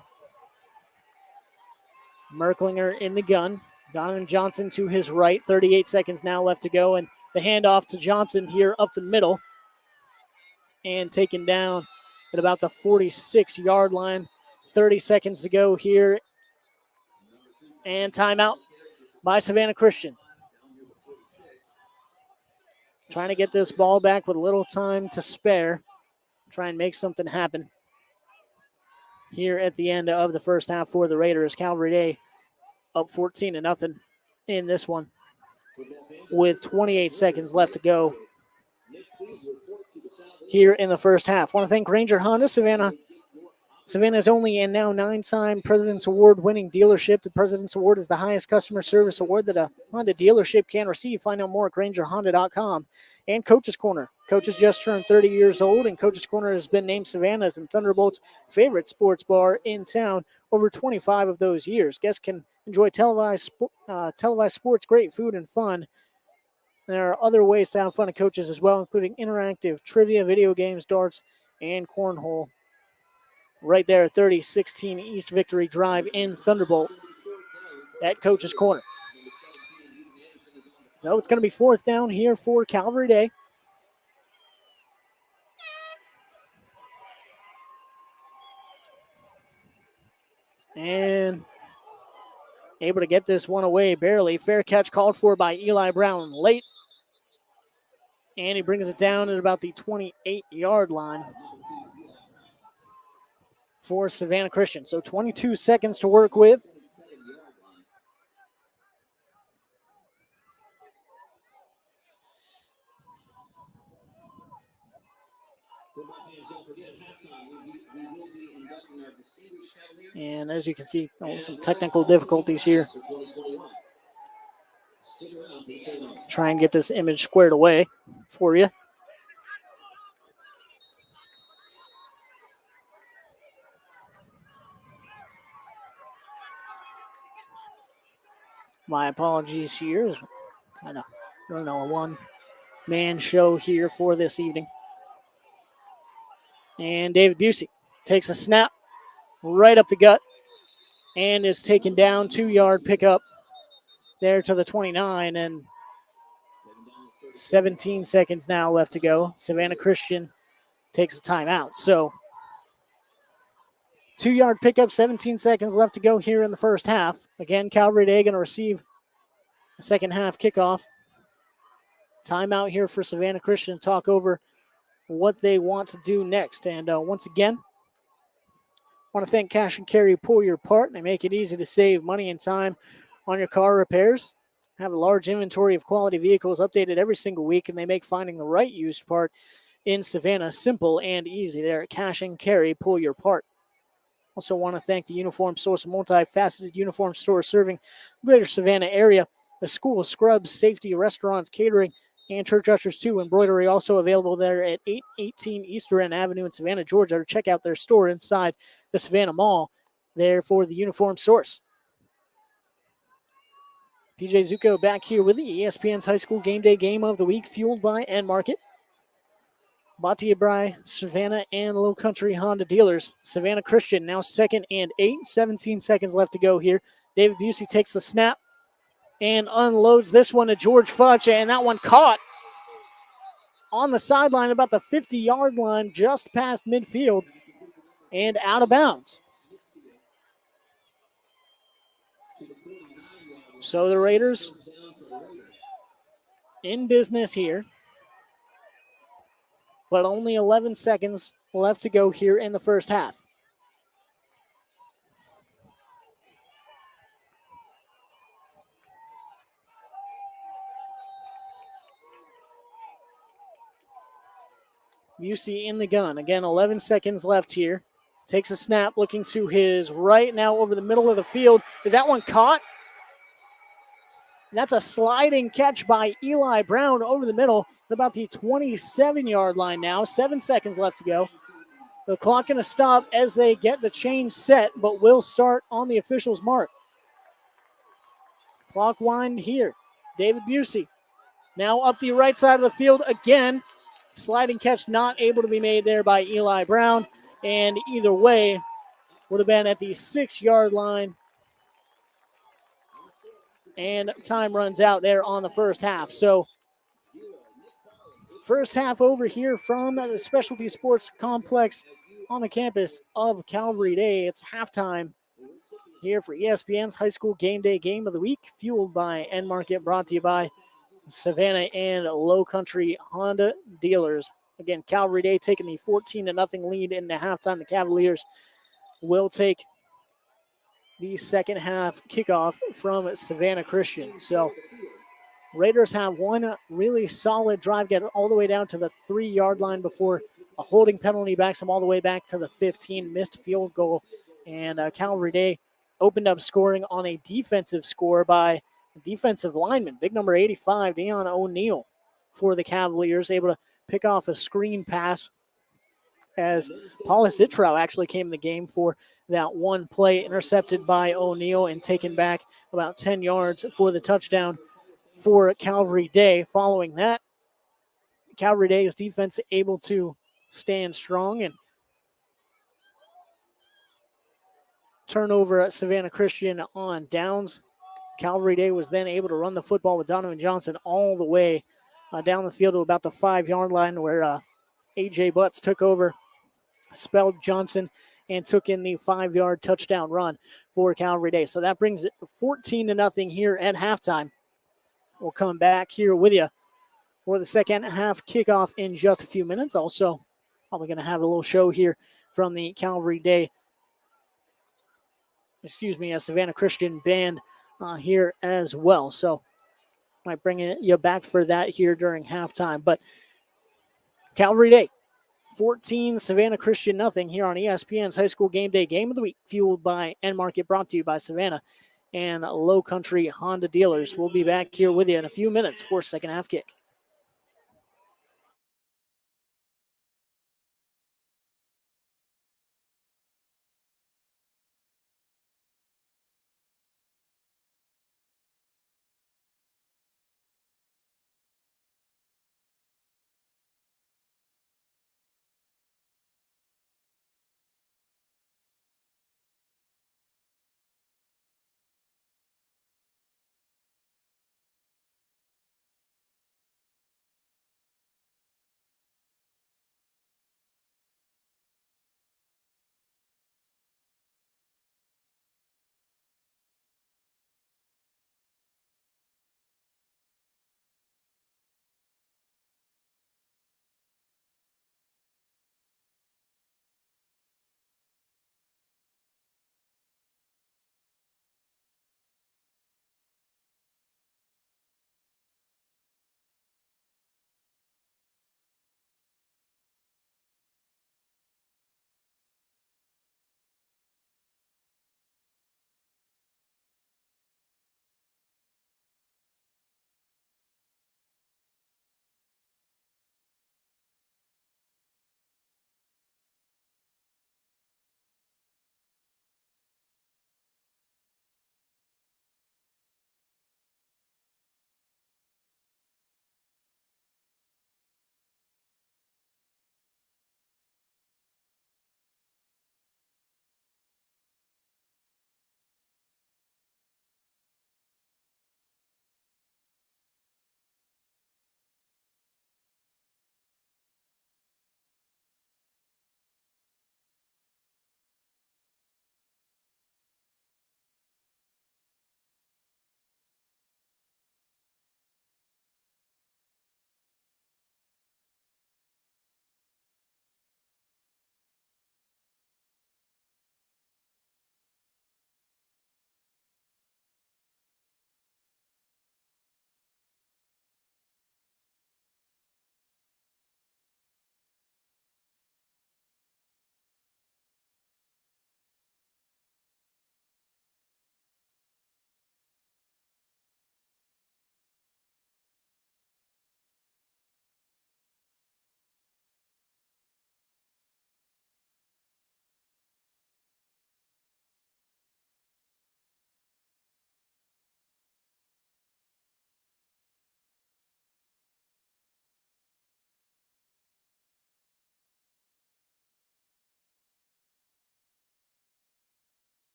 Merklinger in the gun. Donovan Johnson to his right. 38 seconds now left to go, and the handoff to Johnson here up the middle. And taken down at about the 46-yard line. 30 seconds to go here. And timeout by Savannah Christian. Trying to get this ball back with a little time to spare. Try and make something happen here at the end of the first half for the Raiders. Calvary Day up 14-0 in this one with 28 seconds left to go here in the first half. Want to thank Ranger Honda, Savannah. Savannah's only and now 9-time President's Award winning dealership. The President's Award is the highest customer service award that a Honda dealership can receive. Find out more at GrangerHonda.com. And Coach's Corner. Coach has just turned 30 years old, and Coach's Corner has been named Savannah's and Thunderbolt's favorite sports bar in town over 25 of those years. Guests can enjoy televised sports, great food, and fun. There are other ways to have fun at Coach's as well, including interactive trivia, video games, darts, and cornhole. Right there at 3016 East Victory Drive in Thunderbolt at Coach's Corner. So it's going to be 4th down here for Calvary Day. And able to get this one away barely. Fair catch called for by Eli Brown late. And he brings it down at about the 28-yard line for Savannah Christian. So 22 seconds to work with. And as you can see, some technical difficulties here. Try and get this image squared away for you. My apologies here. Kind of, a one-man show here for this evening. And David Busey takes a snap right up the gut and is taken down. 2-yard pickup there to the 29, and 17 seconds now left to go. Savannah Christian takes a timeout. So 2-yard pickup, 17 seconds left to go here in the first half. Again, Calvary Day going to receive the second half kickoff. Timeout here for Savannah Christian to talk over what they want to do next. And once again, I want to thank Cash and Carry Pull Your Part. They make it easy to save money and time on your car repairs. Have a large inventory of quality vehicles updated every single week, and they make finding the right used part in Savannah simple and easy. There at Cash and Carry Pull Your Part. Also want to thank the Uniform Source, a multifaceted uniform store serving the greater Savannah area. The school, scrubs, safety, restaurants, catering, and church ushers too. Embroidery also available there at 818 Easter End Avenue in Savannah, Georgia. Or check out their store inside the Savannah Mall there for the Uniform Source. PJ Zuko back here with the ESPN's High School Game Day Game of the Week, fueled by End Market. Brought to you by Savannah and Low Country Honda dealers. Savannah Christian now 2nd and 8. 17 seconds left to go here. David Busey takes the snap and unloads this one to George Futch, and that one caught on the sideline about the 50-yard line, just past midfield and out of bounds. So the Raiders in business here, but only 11 seconds left to go here in the first half. Busey in the gun. Again, 11 seconds left here. Takes a snap, looking to his right, now over the middle of the field. Is that one caught? That's a sliding catch by Eli Brown over the middle at about the 27-yard line now. 7 seconds left to go. The clock going to stop as they get the change set, but will start on the official's mark. Clock wind here. David Busey now up the right side of the field again. Sliding catch not able to be made there by Eli Brown. And either way, would have been at the 6-yard line. And time runs out there on the first half. So first half over here from the Specialty Sports Complex on the campus of Calvary Day. It's halftime here for ESPN's High School Game Day Game of the Week, fueled by End Market, brought to you by Savannah and Low Country Honda dealers. Again, Calvary Day taking the 14-0 lead into halftime. The Cavaliers will take the second half kickoff from Savannah Christian. So Raiders have one really solid drive, get all the way down to the 3-yard line before a holding penalty backs them all the way back to the 15, missed field goal. And Calvary Day opened up scoring on a defensive score by defensive lineman, big number 85, Deion O'Neal for the Cavaliers, able to pick off a screen pass as Paulus Itrow actually came in the game for that one play, intercepted by O'Neal and taken back about 10 yards for the touchdown for Calvary Day. Following that, Calvary Day's defense able to stand strong and turn over Savannah Christian on downs. Calvary Day was then able to run the football with Donovan Johnson all the way down the field to about the 5-yard line, where A.J. Butts took over, spelled Johnson, and took in the 5-yard touchdown run for Calvary Day. So that brings it 14-0 here at halftime. We'll come back here with you for the second half kickoff in just a few minutes. Also, probably going to have a little show here from the Calvary Day, a Savannah Christian band here as well. So might bring you back for that here during halftime. But Calvary Day 14, Savannah Christian nothing here on ESPN's High School Game Day Game of the Week, fueled by End Market, brought to you by Savannah and Low Country Honda Dealers. We'll be back here with you in a few minutes for second half kick.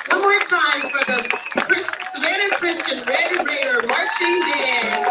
One more time for the Savannah Christian Red Raider Marching Band.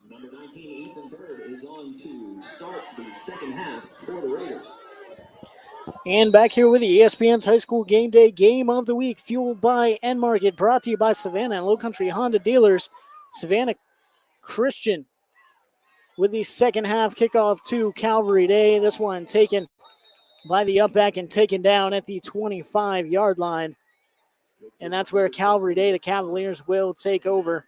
Number 19, Ethan Bird, is on to start the second half for the Raiders. And back here with the ESPN's High School Game Day Game of the Week, fueled by End Market, brought to you by Savannah and Low Country Honda dealers. Savannah Christian with the second half kickoff to Calvary Day. This one taken by the upback and taken down at the 25-yard line. And that's where Calvary Day, the Cavaliers, will take over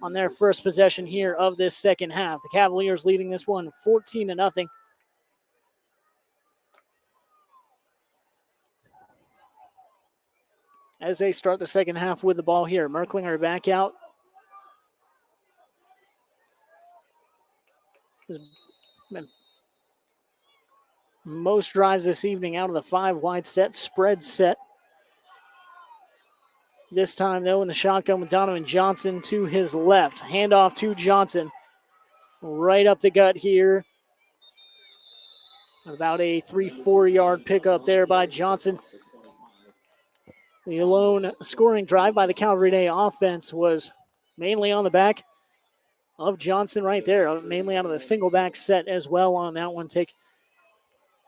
on their first possession here of this second half. The Cavaliers leading this one 14-0. As they start the second half with the ball here. Merklinger back out. Most drives this evening out of the 5-wide set, spread set. This time, though, in the shotgun with Donovan Johnson to his left. Handoff to Johnson. Right up the gut here. About a 3-4 yard pickup there by Johnson. The lone scoring drive by the Calvary Day offense was mainly on the back of Johnson right there, mainly out of the single back set as well on that one.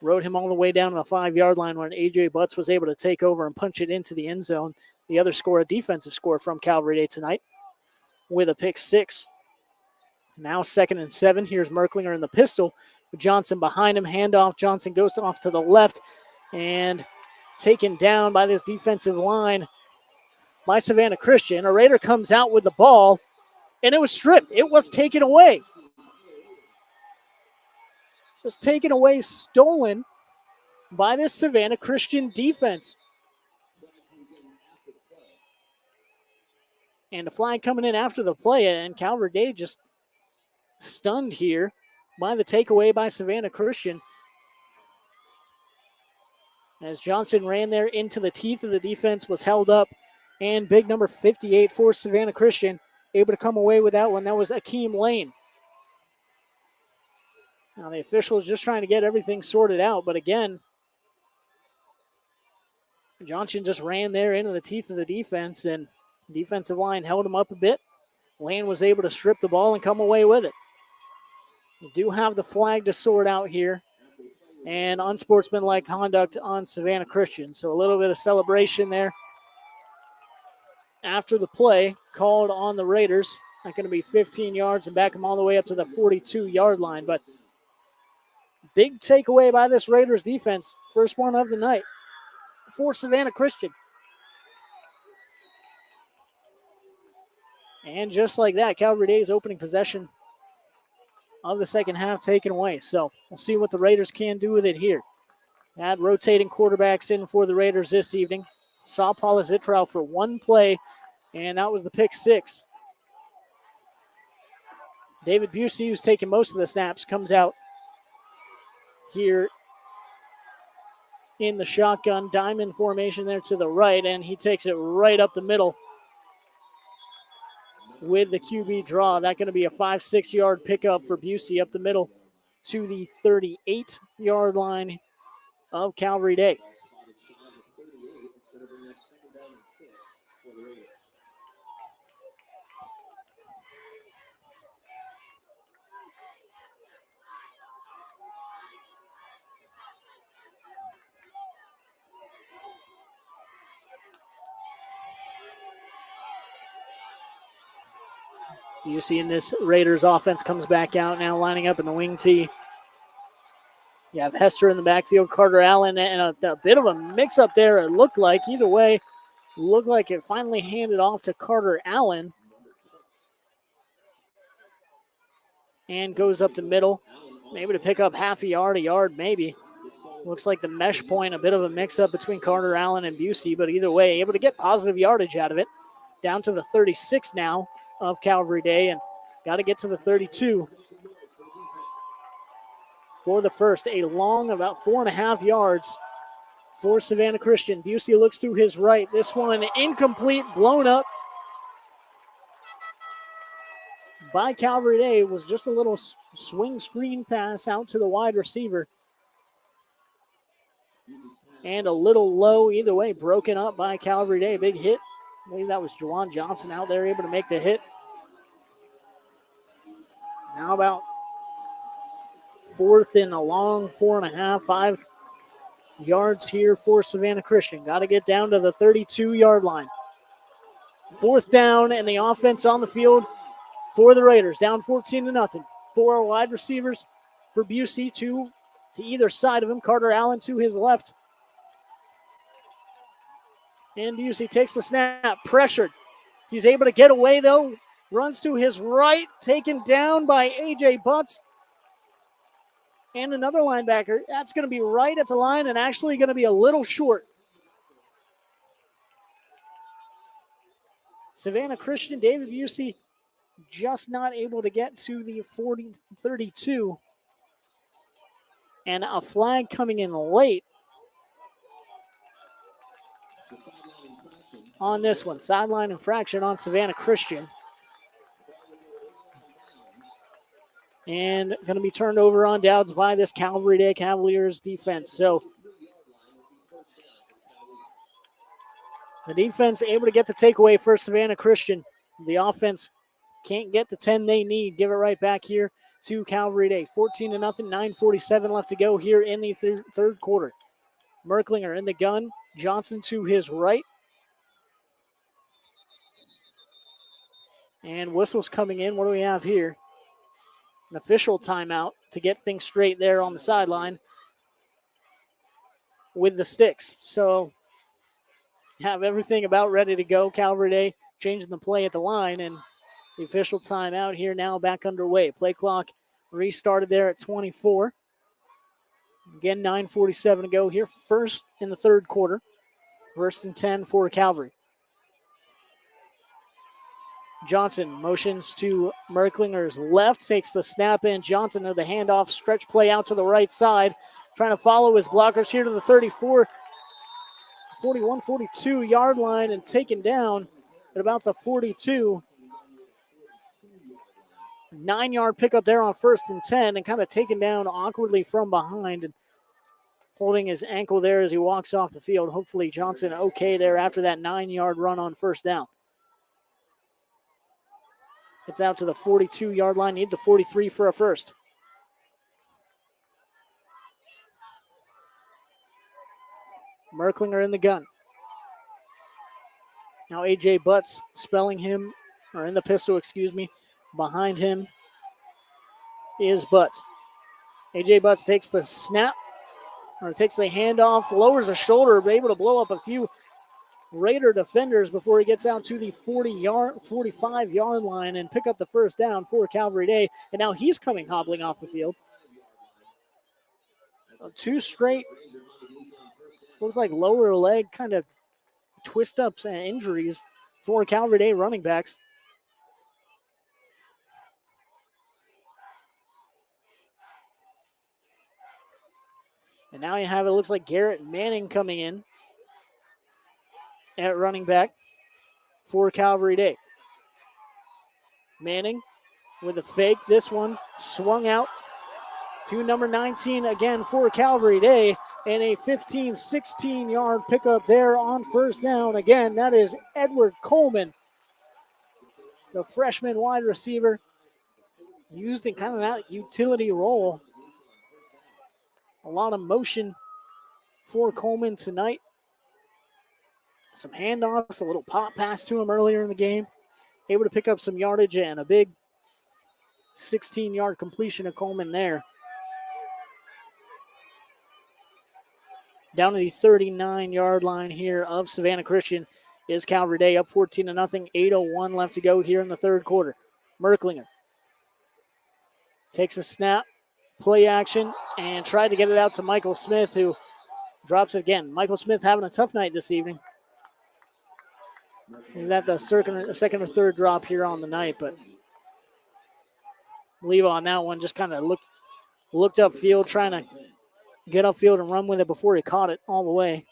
Rode him all the way down to the 5-yard line when A.J. Butts was able to take over and punch it into the end zone. The other score, a defensive score from Calvary Day tonight with a pick 6. Now 2nd and 7. Here's Merklinger in the pistol. Johnson behind him. Handoff. Johnson goes off to the left and taken down by this defensive line by Savannah Christian. A Raider comes out with the ball, and it was stripped. It was taken away. It was taken away, stolen by this Savannah Christian defense. And the flag coming in after the play, and Calvary Day just stunned here by the takeaway by Savannah Christian. As Johnson ran there into the teeth of the defense, was held up, and big number 58 for Savannah Christian, able to come away with that one. That was Akeem Lane. Now the officials just trying to get everything sorted out, but again, Johnson just ran there into the teeth of the defense, and defensive line held him up a bit. Lane was able to strip the ball and come away with it. We do have the flag to sort out here, and unsportsmanlike conduct on Savannah Christian. So a little bit of celebration there after the play called on the Raiders. Not going to be 15 yards and back them all the way up to the 42-yard line. But big takeaway by this Raiders defense. First one of the night for Savannah Christian. And just like that, Calvary Day's opening possession of the second half taken away. So we'll see what the Raiders can do with it here. Add rotating quarterbacks in for the Raiders this evening. Saw Paula Zittrell for one play, and that was the pick 6. David Busey, who's taking most of the snaps, comes out here in the shotgun diamond formation there to the right, and he takes it right up the middle with the QB draw. That's going to be a 5-6 yard pickup for Busey up the middle to the 38-yard line of Calvary Day. You see in this Raiders offense comes back out now, lining up in the wing tee. You have Hester in the backfield, Carter Allen, and a bit of a mix-up there, it looked like. Either way, looked like it finally handed off to Carter Allen. And goes up the middle, maybe to pick up half a yard maybe. Looks like the mesh point, a bit of a mix-up between Carter Allen and Busey, but either way, able to get positive yardage out of it. Down to the 36 now of Calvary Day, and got to get to the 32 for the first. A long, about 4.5 yards for Savannah Christian. Busey looks to his right. This one incomplete, blown up by Calvary Day. Was just a little swing screen pass out to the wide receiver. And a little low, either way, broken up by Calvary Day. Big hit. I believe that was Juwan Johnson out there able to make the hit. How about fourth and a long 4.5, 5 yards here for Savannah Christian. Got to get down to the 32-yard line. Fourth down and the offense on the field for the Raiders. Down 14-0. 4 wide receivers for Busey, 2 to either side of him. Carter Allen to his left. And Busey takes the snap, pressured. He's able to get away though. Runs to his right, taken down by A.J. Butts. And another linebacker. That's going to be right at the line and actually going to be a little short. Savannah Christian, David Busey, just not able to get to the 32. And a flag coming in late on this one. Sideline infraction on Savannah Christian. And going to be turned over on downs by this Calvary Day Cavaliers defense. So the defense able to get the takeaway for Savannah Christian. The offense can't get the 10 they need. Give it right back here to Calvary Day. 14-0, 9:47 left to go here in the third quarter. Merklinger in the gun. Johnson to his right. And whistles coming in. What do we have here? An official timeout to get things straight there on the sideline with the sticks. So have everything about ready to go. Calvary Day changing the play at the line, and the official timeout here now back underway. Play clock restarted there at 24. Again, 9:47 to go here. First in the third quarter. First and 10 for Calvary. Johnson motions to Merklinger's left, takes the snap in. Johnson to the handoff, stretch play out to the right side, trying to follow his blockers here to the 34, 41, 42-yard line and taken down at about the 42. 9-yard pickup there on first and 10 and kind of taken down awkwardly from behind and holding his ankle there as he walks off the field. Hopefully Johnson okay there after that 9-yard run on first down. Gets out to the 42-yard line. Need the 43 for a first. Merklinger in the gun. Now A.J. Butts spelling him, or in the pistol, excuse me. Behind him is Butts. A.J. Butts takes the snap, or takes the handoff, lowers a shoulder, able to blow up a few Raider defenders before he gets out to the 45-yard line and pick up the first down for Calvary Day. And now he's coming hobbling off the field. 2 straight, looks like lower leg kind of twist-ups and injuries for Calvary Day running backs. And now you have, it looks like Garrett Manning coming in at running back for Calvary Day. Manning with a fake. This one swung out to number 19 again for Calvary Day. And a 15, 16-yard pickup there on first down. Again, that is Edward Coleman, the freshman wide receiver, used in kind of that utility role. A lot of motion for Coleman tonight. Some handoffs, a little pop pass to him earlier in the game. Able to pick up some yardage and a big 16-yard completion of Coleman there. Down to the 39-yard line here of Savannah Christian is Calvary Day, up 14-0, 8:01 left to go here in the third quarter. Merklinger takes a snap, play action, and tried to get it out to Michael Smith, who drops it again. Michael Smith having a tough night this evening. We've got the second or third drop here on the night, but Leva on that one just kind of looked upfield, trying to get upfield and run with it before he caught it all the way.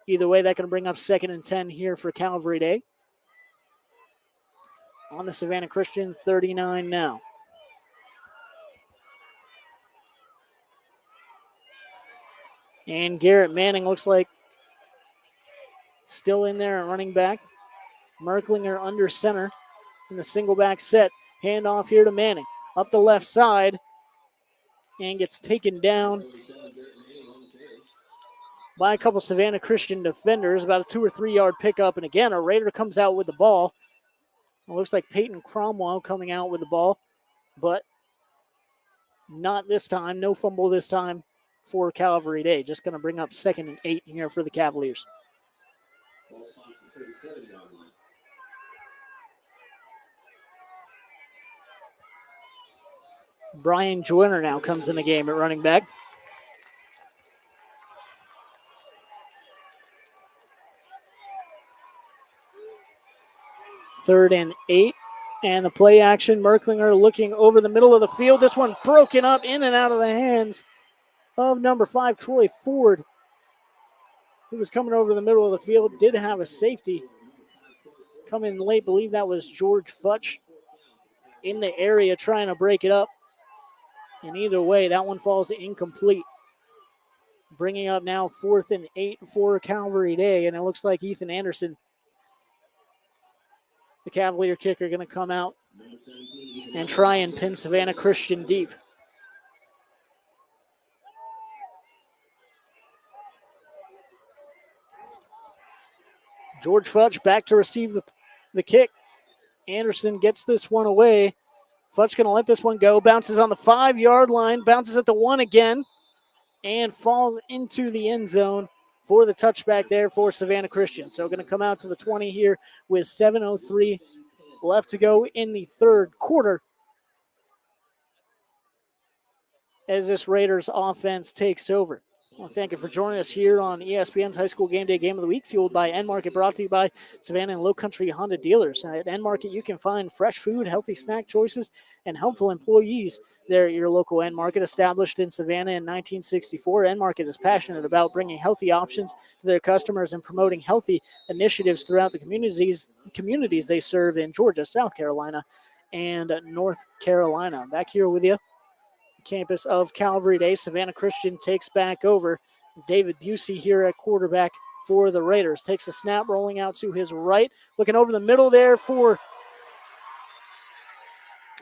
Either way, that can bring up 2nd and 10 here for Calvary Day. On the Savannah Christian 39 now. And Garrett Manning looks like still in there at running back. Merklinger under center in the single back set. Handoff here to Manning. Up the left side. And gets taken down by a couple Savannah Christian defenders. About a 2 or 3 yard pickup. And again, a Raider comes out with the ball. It looks like Peyton Cromwell coming out with the ball. But not this time. No fumble this time for Calvary Day. Just going to bring up 2nd and 8 here for the Cavaliers. Brian Joyner now comes in the game at running back. Third and 8. And the play action, Merklinger looking over the middle of the field. This one broken up in and out of the hands of number 5, Troy Ford. He was coming over the middle of the field, did have a safety come in late. Believe that was George Futch in the area trying to break it up. And either way, that one falls incomplete. Bringing up now 4th and 8 for Calvary Day. And it looks like Ethan Anderson, the Cavalier kicker, going to come out and try and pin Savannah Christian deep. George Futch back to receive the kick. Anderson gets this one away. Futch going to let this one go. Bounces on the 5 yard line. Bounces at the 1 again. And falls into the end zone for the touchback there for Savannah Christian. So going to come out to the 20 here with 7:03 left to go in the third quarter as this Raiders offense takes over. Well, thank you for joining us here on ESPN's High School Game Day Game of the Week, fueled by End Market, brought to you by Savannah and Low Country Honda dealers. At End Market, you can find fresh food, healthy snack choices, and helpful employees there at your local End Market. Established in Savannah in 1964, End Market is passionate about bringing healthy options to their customers and promoting healthy initiatives throughout the communities they serve in Georgia, South Carolina, and North Carolina. Back here with you, campus of Calvary Day. Savannah Christian takes back over. David Busey here at quarterback for the Raiders. Takes a snap, rolling out to his right. Looking over the middle there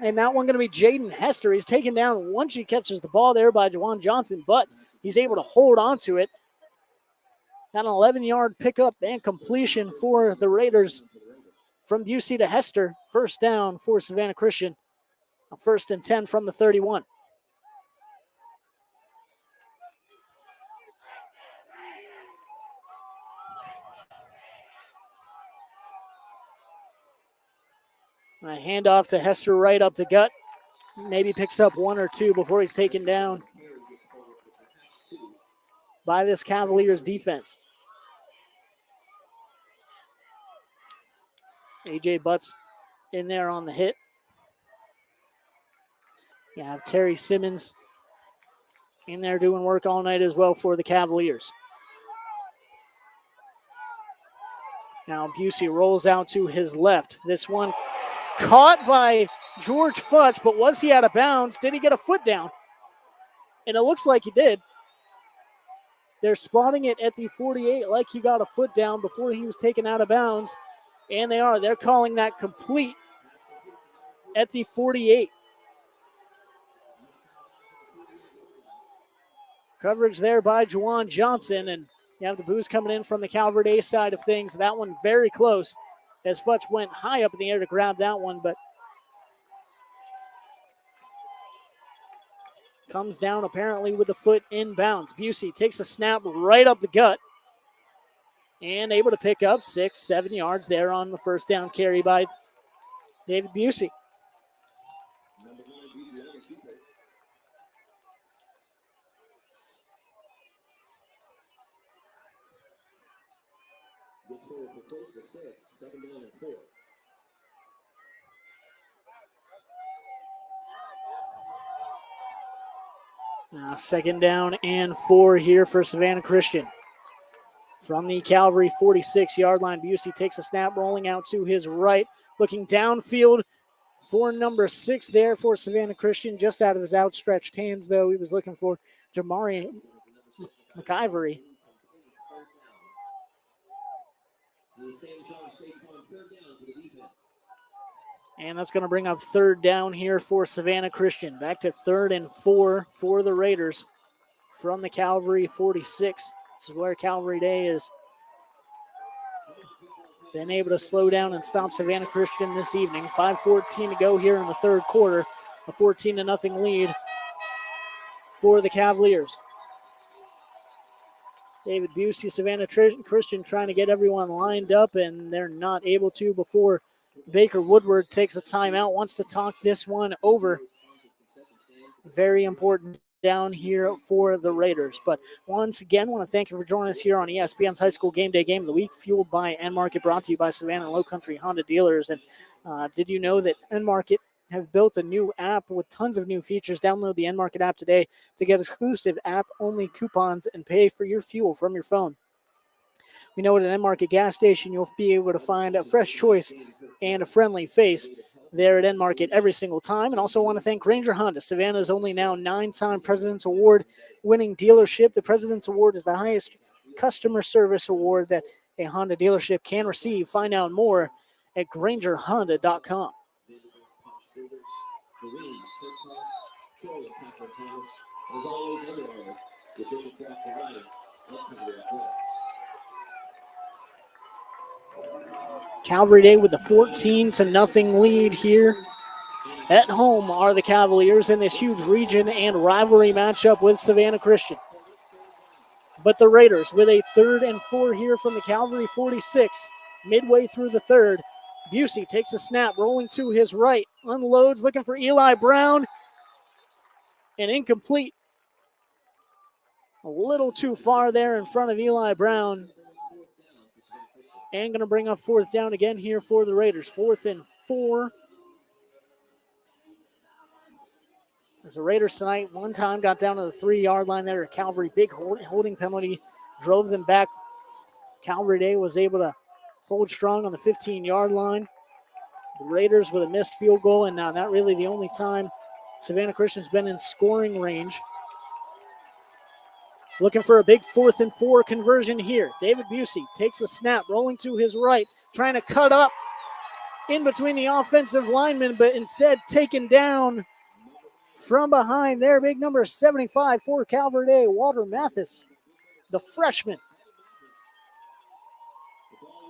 and that one going to be Jaden Hester. He's taken down once he catches the ball there by Juwan Johnson, but he's able to hold on to it. Got an 11-yard pickup and completion for the Raiders from Busey to Hester. First down for Savannah Christian. 1st and 10 from the 31. A handoff to Hester right up the gut. Maybe picks up 1 or 2 before he's taken down by this Cavaliers defense. A.J. Butts in there on the hit. You have Terry Simmons in there doing work all night as well for the Cavaliers. Now Busey rolls out to his left. This one caught by George Futch, but was he out of bounds? Did he get a foot down? And it looks like he did. They're spotting it at the 48 like he got a foot down before he was taken out of bounds. And they are. They're calling that complete at the 48. Coverage there by Juwan Johnson. And you have the boos coming in from the Calvary Day side of things. That one very close as Futch went high up in the air to grab that one, but comes down apparently with the foot inbounds. Busey takes a snap right up the gut and able to pick up 6-7 yards there on the first down carry by David Busey. Gets forward for close to 6, 2nd down and 4. Now 2nd down and 4 here for Savannah Christian. From the Calvary 46-yard line, Busey takes a snap, rolling out to his right, looking downfield for number 6 there for Savannah Christian. Just out of his outstretched hands, though, he was looking for Jamari McIvory. And that's going to bring up third down here for Savannah Christian. Back to 3rd and 4 for the Raiders from the Calvary 46. This is where Calvary Day has been able to slow down and stop Savannah Christian this evening. 5:14 to go here in the third quarter. A 14-0 lead for the Cavaliers. David Busey, Savannah Christian trying to get everyone lined up, and they're not able to before Baker Woodward takes a timeout, wants to talk this one over. Very important down here for the Raiders. But once again, want to thank you for joining us here on ESPN's High School Game Day Game of the Week, fueled by End Market, brought to you by Savannah and Low Country Honda dealers. And did you know that End Market have built a new app with tons of new features? Download the End Market app today to get exclusive app-only coupons and pay for your fuel from your phone. We know at an End Market gas station, you'll be able to find a fresh choice and a friendly face there at End Market every single time. And also want to thank Granger Honda, Savannah's only now 9-time President's Award winning dealership. The President's Award is the highest customer service award that a Honda dealership can receive. Find out more at GrangerHonda.com. Calvary Day with the 14-0 lead here. At home are the Cavaliers in this huge region and rivalry matchup with Savannah Christian. But the Raiders with a 3rd and 4 here from the Calvary 46. Midway through the third, Busey takes a snap, rolling to his right, unloads, looking for Eli Brown, and incomplete. A little too far there in front of Eli Brown. And going to bring up 4th down again here for the Raiders. 4th and 4. As the Raiders tonight, one time got down to the 3-yard line there at Calvary. Big holding penalty drove them back. Calvary Day was able to hold strong on the 15-yard line. The Raiders with a missed field goal, and now not really the only time Savannah Christian's been in scoring range. Looking for a big 4th and 4 conversion here. David Busey takes a snap, rolling to his right, trying to cut up in between the offensive linemen, but instead taken down from behind there. Big number 75 for Calvary Day, Walter Mathis, the freshman.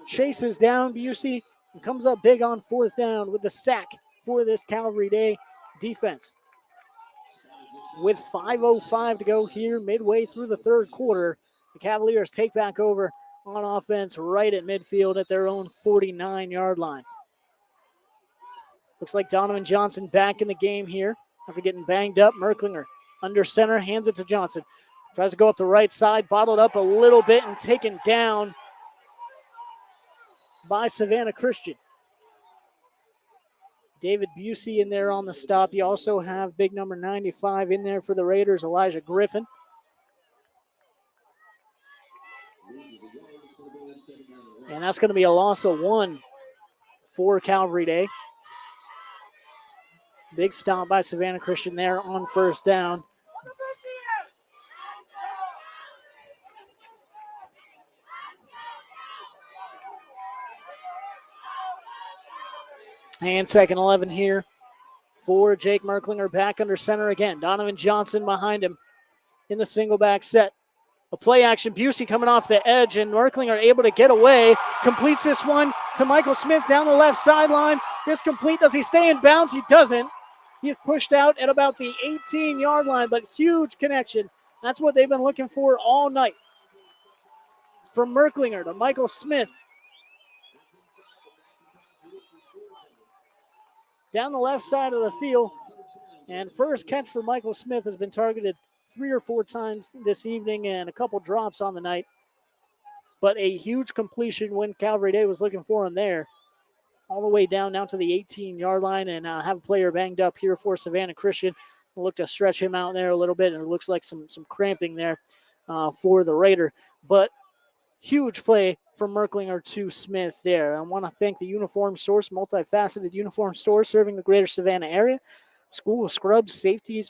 Chases down Busey and comes up big on 4th down with the sack for this Calvary Day defense. With 5:05 to go here, midway through the third quarter, the Cavaliers take back over on offense right at midfield at their own 49-yard line. Looks like Donovan Johnson back in the game here after getting banged up. Merklinger under center, hands it to Johnson. Tries to go up the right side, bottled up a little bit and taken down by Savannah Christian. David Busey in there on the stop. You also have big number 95 in there for the Raiders, Elijah Griffin. And that's going to be a loss of 1 for Calvary Day. Big stop by Savannah Christian there on 1st down. And 2nd and 11 here for Jake Merklinger, back under center again. Donovan Johnson behind him in the single back set. A play action, Busey coming off the edge, and Merklinger able to get away. Completes this one to Michael Smith down the left sideline. This complete. Does he stay in bounds? He doesn't. He's pushed out at about the 18-yard line, but huge connection. That's what they've been looking for all night. From Merklinger to Michael Smith. Down the left side of the field. And first catch for Michael Smith has been targeted 3 or 4 times this evening and a couple drops on the night. But a huge completion when Calvary Day was looking for him there. All the way down now to the 18-yard line, and have a player banged up here for Savannah Christian. We'll look to stretch him out there a little bit, and it looks like some cramping there for the Raider. But huge play from Merklinger to Smith there. I want to thank the Uniform Source, multifaceted uniform store serving the greater Savannah area. School of Scrubs, safety,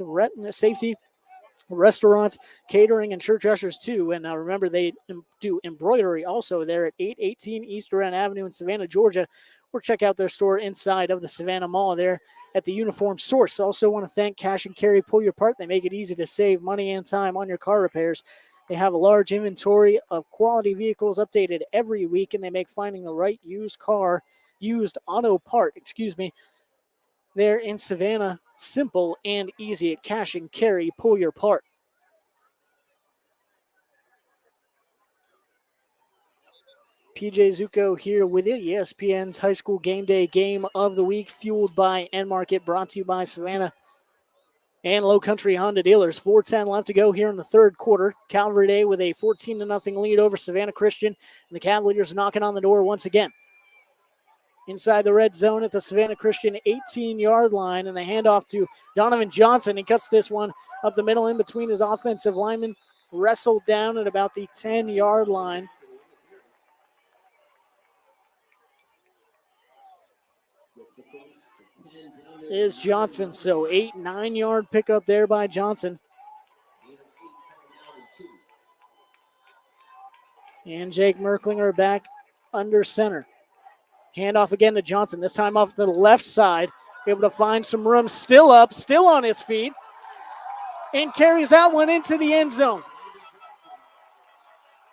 restaurants, catering, and church ushers too. And remember, they do embroidery also there at 818 East Durant Avenue in Savannah, Georgia, or check out their store inside of the Savannah Mall there at the Uniform Source. Also want to thank Cash and Carry Pull Your Part. They make it easy to save money and time on your car repairs. They have a large inventory of quality vehicles updated every week, and they make finding the right used auto part, there in Savannah simple and easy at Cash and Carry Pull Your Part. PJ Zuko here with you. ESPN's High School Game Day Game of the Week, fueled by End Market, brought to you by Savannah and Low Country Honda dealers. 4:10 left to go here in the third quarter. Calvary Day with a 14-0 lead over Savannah Christian, and the Cavaliers knocking on the door once again. Inside the red zone at the Savannah Christian 18-yard line, and the handoff to Donovan Johnson. He cuts this one up the middle in between his offensive linemen, wrestled down at about the 10-yard line. Is Johnson. So 8-9 yard pickup there by Johnson. And Jake Merklinger back under center. Handoff again to Johnson, this time off the left side. Able to find some room, still up, still on his feet. And carries that one into the end zone.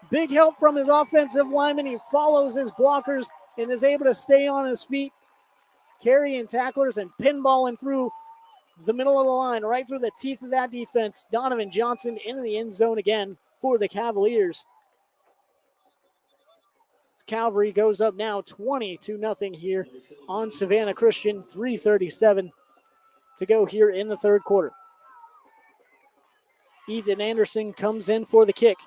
Big help from his offensive lineman. He follows his blockers and is able to stay on his feet, carrying tacklers and pinballing through the middle of the line, right through the teeth of that defense. Donovan Johnson into the end zone again for the Cavaliers. Calvary goes up now 20-0 here on Savannah Christian. 3:37 to go here in the third quarter. Ethan Anderson comes in for the kick.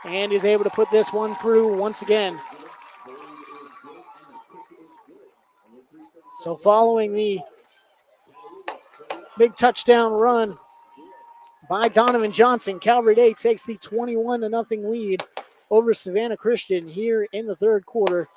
And he's able to put this one through once again. So following the big touchdown run by Donovan Johnson, Calvary Day takes the 21-0 lead over Savannah Christian here in the third quarter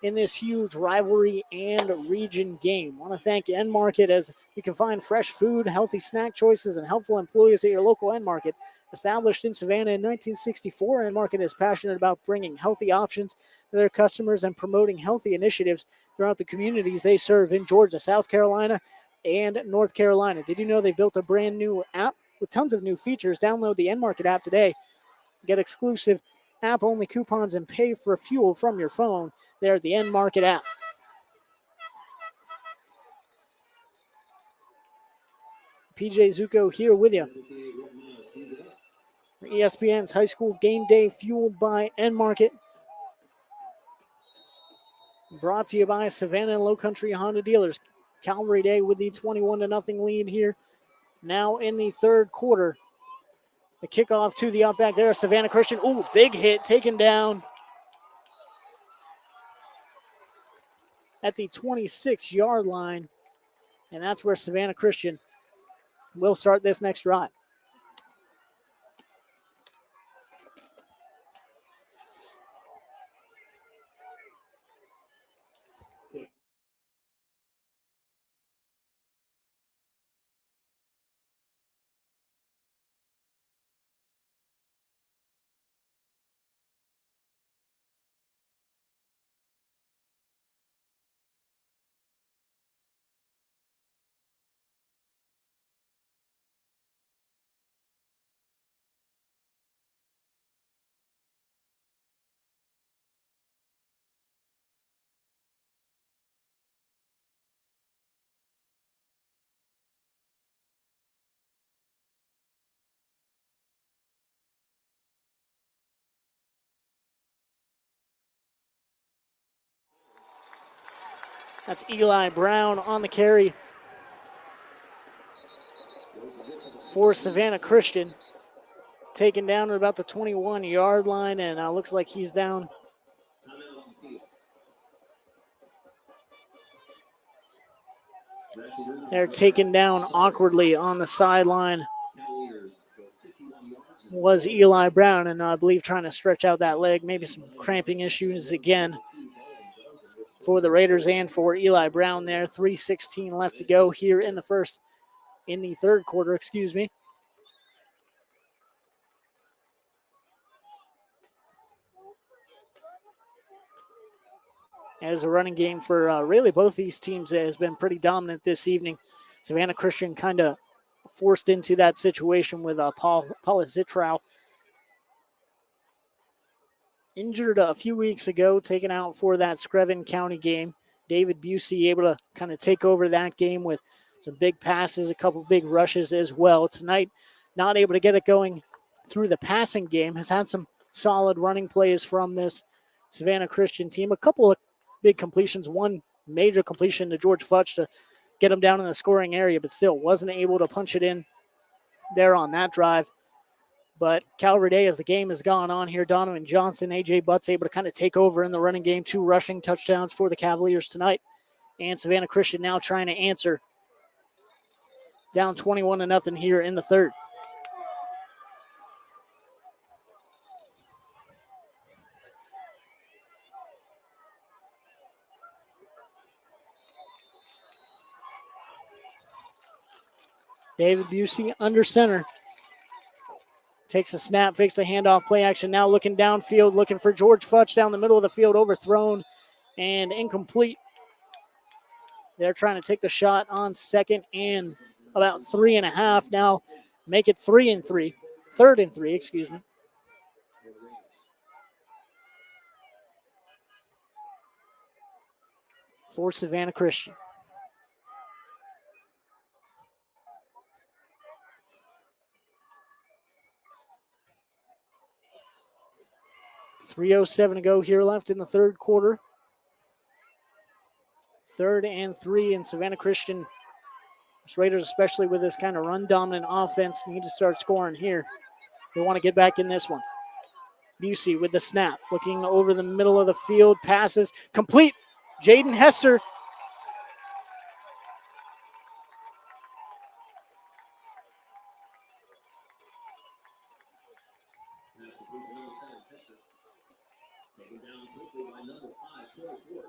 in this huge rivalry and region game. I want to thank End Market, as you can find fresh food, healthy snack choices, and helpful employees at your local End Market. Established in Savannah in 1964, End Market is passionate about bringing healthy options to their customers and promoting healthy initiatives throughout the communities they serve in Georgia, South Carolina, and North Carolina. Did you know they built a brand new app with tons of new features? Download the End Market app today. Get exclusive app-only coupons and pay for fuel from your phone there at the End Market app. PJ Zuko here with you. ESPN's High School Game Day, fueled by End Market. Brought to you by Savannah and Low Country Honda dealers. Calvary Day with the 21-0 lead here. Now in the third quarter. The kickoff to the up back there, Savannah Christian. Ooh, big hit taken down at the 26-yard line. And that's where Savannah Christian will start this next drive. That's Eli Brown on the carry for Savannah Christian. Taken down at about the 21-yard line, and looks like he's down. They're taken down awkwardly on the sideline. Was Eli Brown, and I believe trying to stretch out that leg, maybe some cramping issues again for the Raiders and for Eli Brown there. 3:16 left to go here in the third quarter, as a running game for really both these teams has been pretty dominant this evening. Savannah Christian kind of forced into that situation with Paula Zitrow, injured a few weeks ago, taken out for that Screven County game. David Busey able to kind of take over that game with some big passes, a couple big rushes as well. Tonight, not able to get it going through the passing game. Has had some solid running plays from this Savannah Christian team. A couple of big completions, one major completion to George Futch to get him down in the scoring area, but still wasn't able to punch it in there on that drive. But Calvary Day, as the game has gone on here, Donovan Johnson, A.J. Butts able to kind of take over in the running game. 2 rushing touchdowns for the Cavaliers tonight. And Savannah Christian now trying to answer. Down 21-0 here in the third. David Busey under center. Takes a snap, fakes the handoff, play action. Now looking downfield, looking for George Futch down the middle of the field, overthrown and incomplete. They're trying to take the shot on second and about 3.5. Now make it 3 and 3. 3rd and 3, excuse me. For Savannah Christian. .307 to go here left in the third quarter. 3rd and 3, and Savannah Christian, Raiders, especially with this kind of run-dominant offense, need to start scoring here. They want to get back in this one. Busey with the snap, looking over the middle of the field, passes, complete. Jaden Hester. Taken down quickly by number 5, Troy Ford.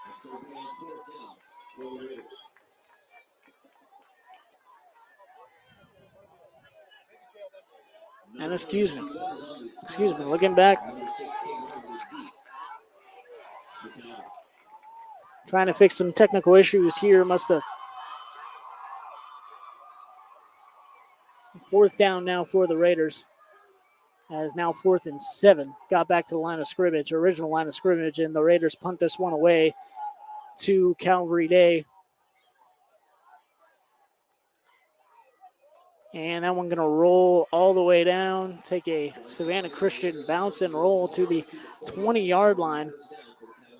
That's going to be on 4th down for the Raiders. And excuse me, looking back. Trying to fix some technical issues here. Must have. 4th down now for the Raiders. As now 4th and 7. Got back to the line of scrimmage, original line of scrimmage, and the Raiders punt this one away to Calvary Day. And that one going to roll all the way down, take a Savannah Christian bounce and roll to the 20-yard line.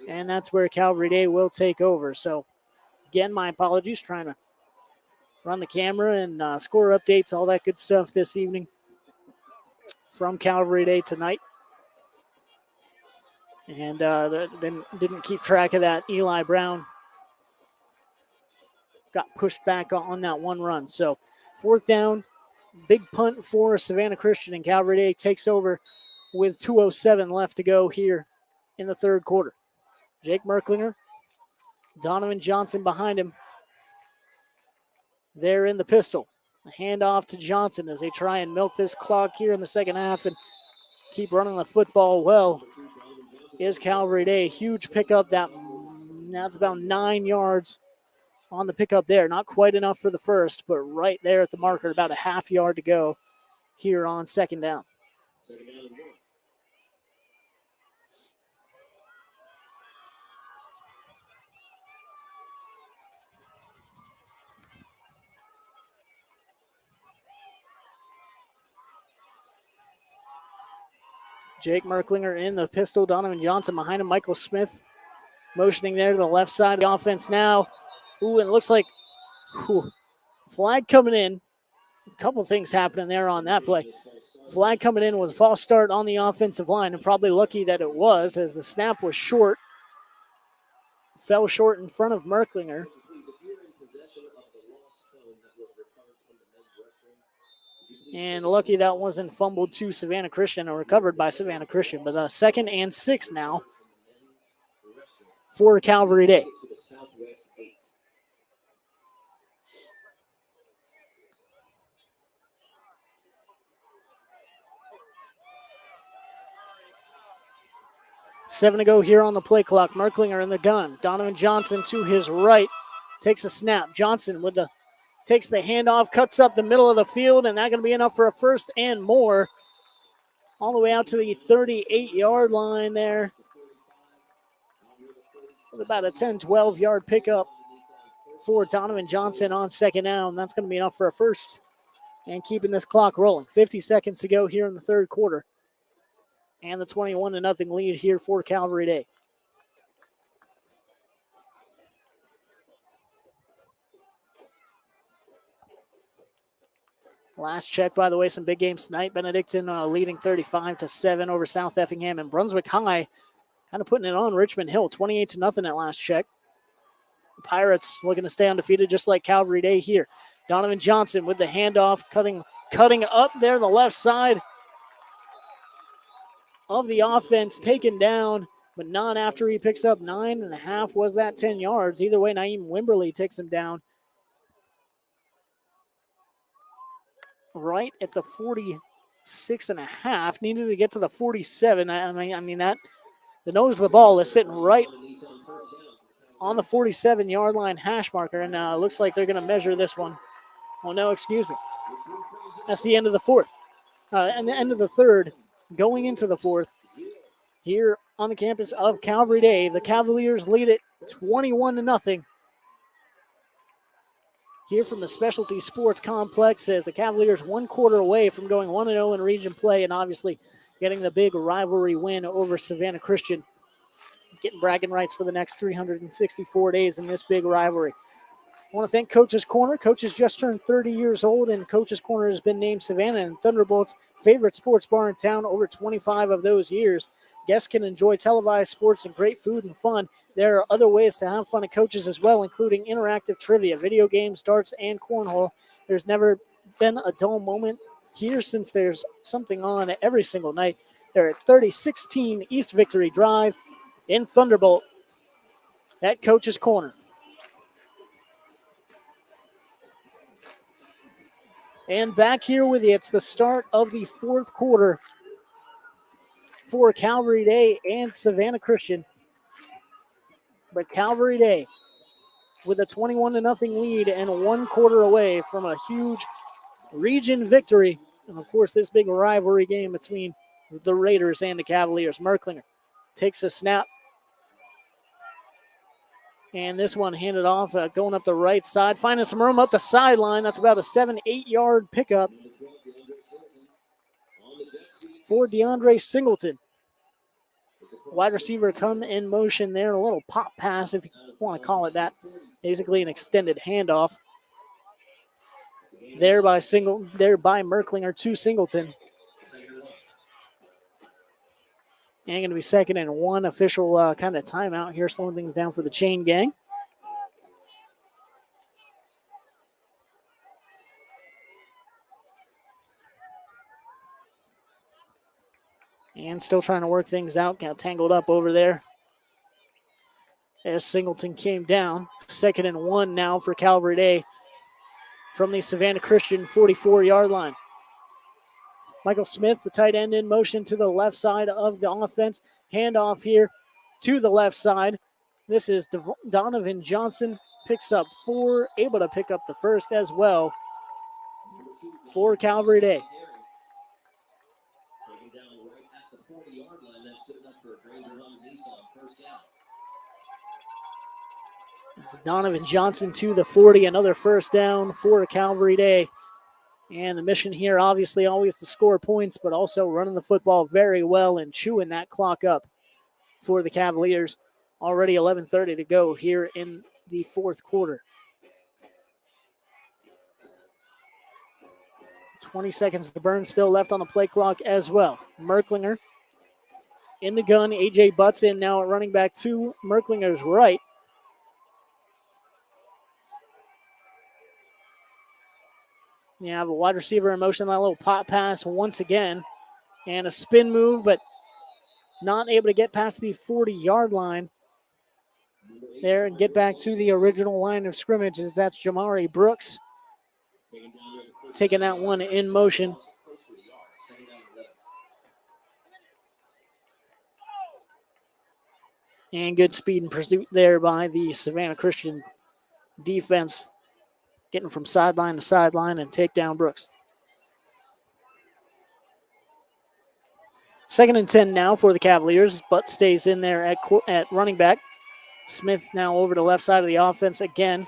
And that's where Calvary Day will take over. So, again, my apologies, trying to run the camera and score updates, all that good stuff this evening from Calvary Day tonight. And didn't keep track of that. Eli Brown got pushed back on that one run. So 4th down, big punt for Savannah Christian, and Calvary Day takes over with 2:07 left to go here in the third quarter. Jake Merklinger, Donovan Johnson behind him. There in the pistol. A handoff to Johnson as they try and milk this clock here in the second half and keep running the football well. Is Calvary Day. Huge pickup. That's about 9 yards on the pickup there. Not quite enough for the first, but right there at the marker, about a half yard to go here on 2nd down. Jake Merklinger in the pistol. Donovan Johnson behind him. Michael Smith motioning there to the left side of the offense now. Ooh, and it looks like flag coming in. A couple things happening there on that play. Flag coming in was a false start on the offensive line, and probably lucky that it was, as the snap was short. Fell short in front of Merklinger. And lucky that wasn't fumbled to Savannah Christian or recovered by Savannah Christian. But 2nd and 6 now for Calvary Day. 7 to go here on the play clock. Merklinger in the gun. Donovan Johnson to his right. Takes a snap. Johnson takes the handoff, cuts up the middle of the field, and that's going to be enough for a first and more. All the way out to the 38-yard line there. With about a 10, 12-yard pickup for Donovan Johnson on second down. That's going to be enough for a first and keeping this clock rolling. 50 seconds to go here in the third quarter. And the 21-0 lead here for Calvary Day. Last check, by the way, some big games tonight. Benedictine leading 35-7 over South Effingham, and Brunswick High kind of putting it on Richmond Hill, 28-0 at last check. The Pirates looking to stay undefeated just like Calvary Day here. Donovan Johnson with the handoff, cutting up there the left side of the offense, taken down, but not after he picks up 9.5. Was that 10 yards? Either way, Naeem Wimberly takes him down right at the 46.5. Needed to get to the 47. I mean that the nose of the ball is sitting right on the 47-yard line hash marker, and looks like they're going to measure this one. Oh, no, excuse me. That's the end of the fourth. And the end of the third, going into the fourth. Here on the campus of Calvary Day, the Cavaliers lead it 21-0. Here from the Specialty Sports Complex as the Cavaliers 1 quarter away from going 1-0 in region play and obviously getting the big rivalry win over Savannah Christian. Getting bragging rights for the next 364 days in this big rivalry. I want to thank Coach's Corner. Coach has just turned 30 years old, and Coach's Corner has been named Savannah and Thunderbolt's favorite sports bar in town over 25 of those years. Guests can enjoy televised sports and great food and fun. There are other ways to have fun at Coach's as well, including interactive trivia, video games, darts, and cornhole. There's never been a dull moment here since there's something on every single night. They're at 3016 East Victory Drive in Thunderbolt at Coach's Corner. And back here with you, it's the start of the fourth quarter for Calvary Day and Savannah Christian. But Calvary Day with a 21-0 lead and 1 quarter away from a huge region victory. And, of course, this big rivalry game between the Raiders and the Cavaliers. Merklinger takes a snap. And this one handed off, going up the right side, finding some room up the sideline. That's about a 7-8 yard pickup for DeAndre Singleton. Wide receiver come in motion there, a little pop pass, if you want to call it that. Basically an extended handoff. There by Merklinger to Singleton. And going to be 2nd and 1, official kind of timeout here, slowing things down for the chain gang. And still trying to work things out, got tangled up over there as Singleton came down. 2nd and 1 now for Calvary Day from the Savannah Christian 44-yard line. Michael Smith, the tight end, in motion to the left side of the offense. Handoff here to the left side. This is Donovan Johnson. Picks up 4, able to pick up the first as well for Calvary Day. It's Donovan Johnson to the 40, another first down for Calvary Day. And the mission here, obviously, always to score points, but also running the football very well and chewing that clock up for the Cavaliers. Already 11:30 to go here in the fourth quarter. 20 seconds to burn still left on the play clock as well. Merklinger in the gun. A.J. Butts in now at running back to Merklinger's right. You have a wide receiver in motion, that little pop pass once again. And a spin move, but not able to get past the 40-yard line there and get back to the original line of scrimmage, as that's Jamari Brooks taking that one in motion. And good speed and pursuit there by the Savannah Christian defense, getting from sideline to sideline and take down Brooks. 2nd and 10 now for the Cavaliers. Butt stays in there at running back. Smith now over to the left side of the offense again.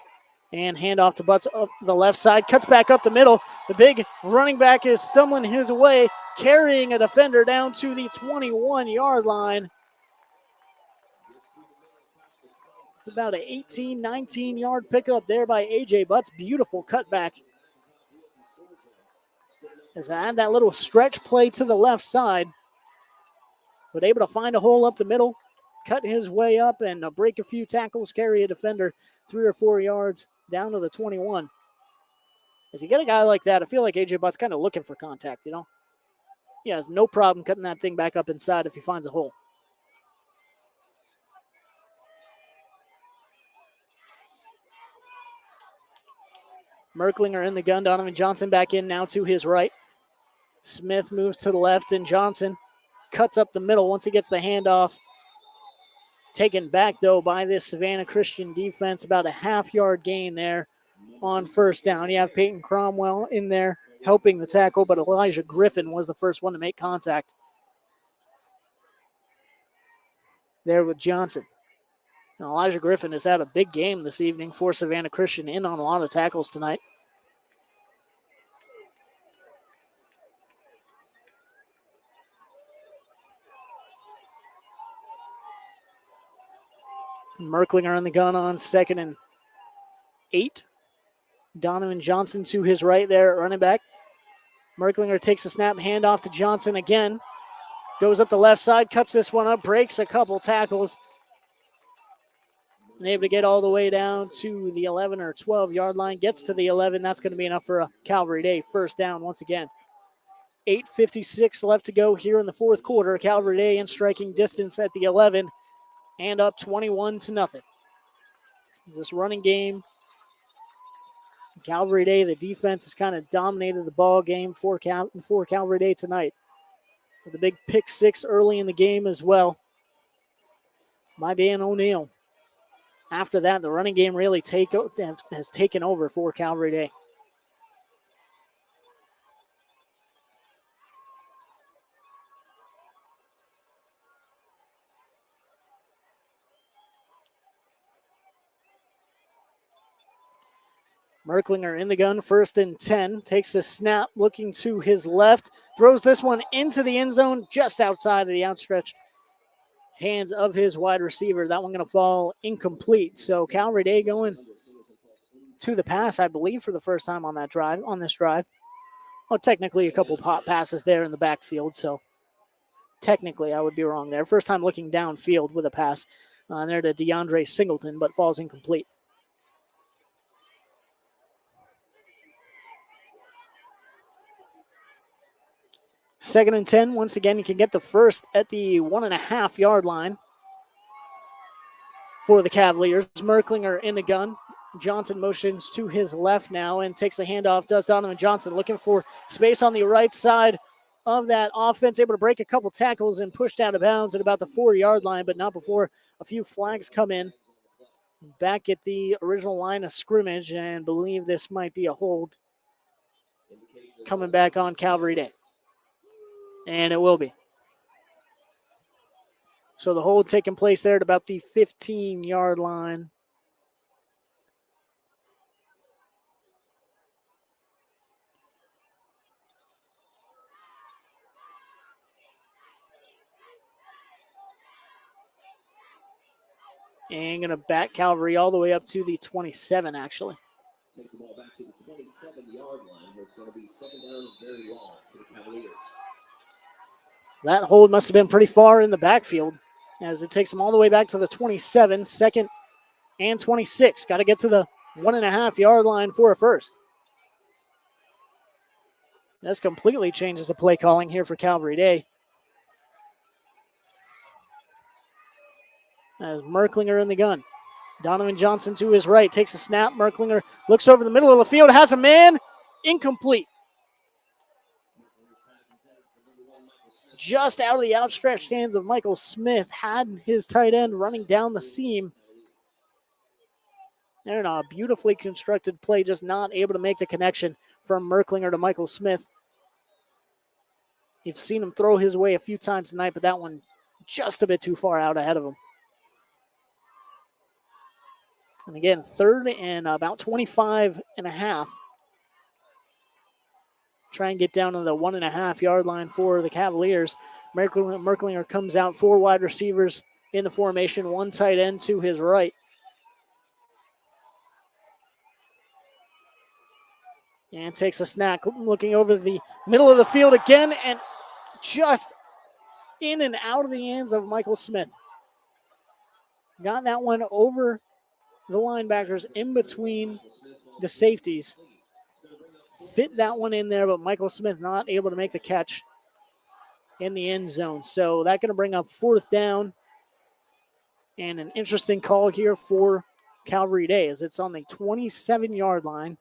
And handoff to Butts up the left side. Cuts back up the middle. The big running back is stumbling his way, carrying a defender down to the 21-yard line. It's about an 18, 19-yard pickup there by A.J. Butts. Beautiful cutback. As I had that little stretch play to the left side, but able to find a hole up the middle, cut his way up and break a few tackles, carry a defender 3 or 4 yards down to the 21. As you get a guy like that, I feel like A.J. Butts kind of looking for contact, you know? He has no problem cutting that thing back up inside if he finds a hole. Merklinger in the gun. Donovan Johnson back in now to his right. Smith moves to the left, and Johnson cuts up the middle once he gets the handoff. Taken back, though, by this Savannah Christian defense. About a half-yard gain there on first down. You have Peyton Cromwell in there helping the tackle, but Elijah Griffin was the first one to make contact there with Johnson. Now, Elijah Griffin has had a big game this evening for Savannah Christian, in on a lot of tackles tonight. Merklinger on the gun on 2nd and 8. Donovan Johnson to his right there at running back. Merklinger takes a snap, handoff to Johnson again. Goes up the left side, cuts this one up, breaks a couple tackles. And able to get all the way down to the 11 or 12-yard line. Gets to the 11. That's going to be enough for a Calvary Day first down once again. 8:56 left to go here in the fourth quarter. Calvary Day in striking distance at the 11 and up 21-0. This running game, Calvary Day, the defense has kind of dominated the ball game for Calvary Day tonight. With a big pick 6 early in the game as well by Dan O'Neill. After that, the running game really has taken over for Calvary Day. Merklinger in the gun, 1st and 10. Takes a snap, looking to his left. Throws this one into the end zone, just outside of the outstretched hands of his wide receiver. That one going to fall incomplete. So Calvary Day going to the pass, I believe, for the first time on this drive. Well, technically a couple pop passes there in the backfield, so technically I would be wrong there. First time looking downfield with a pass there to DeAndre Singleton, but falls incomplete. Second and 10. Once again, you can get the first at the 1.5-yard line for the Cavaliers. Merklinger in the gun. Johnson motions to his left now and takes the handoff. Does Donovan Johnson looking for space on the right side of that offense. Able to break a couple tackles and pushed out of bounds at about the 4-yard line, but not before a few flags come in. Back at the original line of scrimmage, and believe this might be a hold coming back on Calvary Day. And it will be. So the hold taking place there at about the 15-yard line. And going to back Calvary all the way up to the 27, actually. Takes the ball back to the 27-yard line, where it's going to be 2nd down and very long for the Cavaliers. That hold must have been pretty far in the backfield, as it takes them all the way back to the 27, 2nd and 26. Got to get to the 1.5-yard line for a first. This completely changes the play calling here for Calvary Day. As Merklinger in the gun. Donovan Johnson to his right, takes a snap. Merklinger looks over the middle of the field, has a man, incomplete. just out of the outstretched hands of Michael Smith, had his tight end running down the seam. And a beautifully constructed play, just not able to make the connection from Merklinger to Michael Smith. You've seen him throw his way a few times tonight, but that one just a bit too far out ahead of him. And again, 3rd and about 25 and a half. Try and get down to the 1.5 yard line for the Cavaliers. Merklinger comes out, 4 wide receivers in the formation, 1 tight end to his right. And takes a snap, looking over the middle of the field again, and just in and out of the hands of Michael Smith. Got that one over the linebackers in between the safeties. Fit that one in there, but Michael Smith not able to make the catch in the end zone. So that's going to bring up 4th down. And an interesting call here for Calvary Day as it's on the 27-yard line.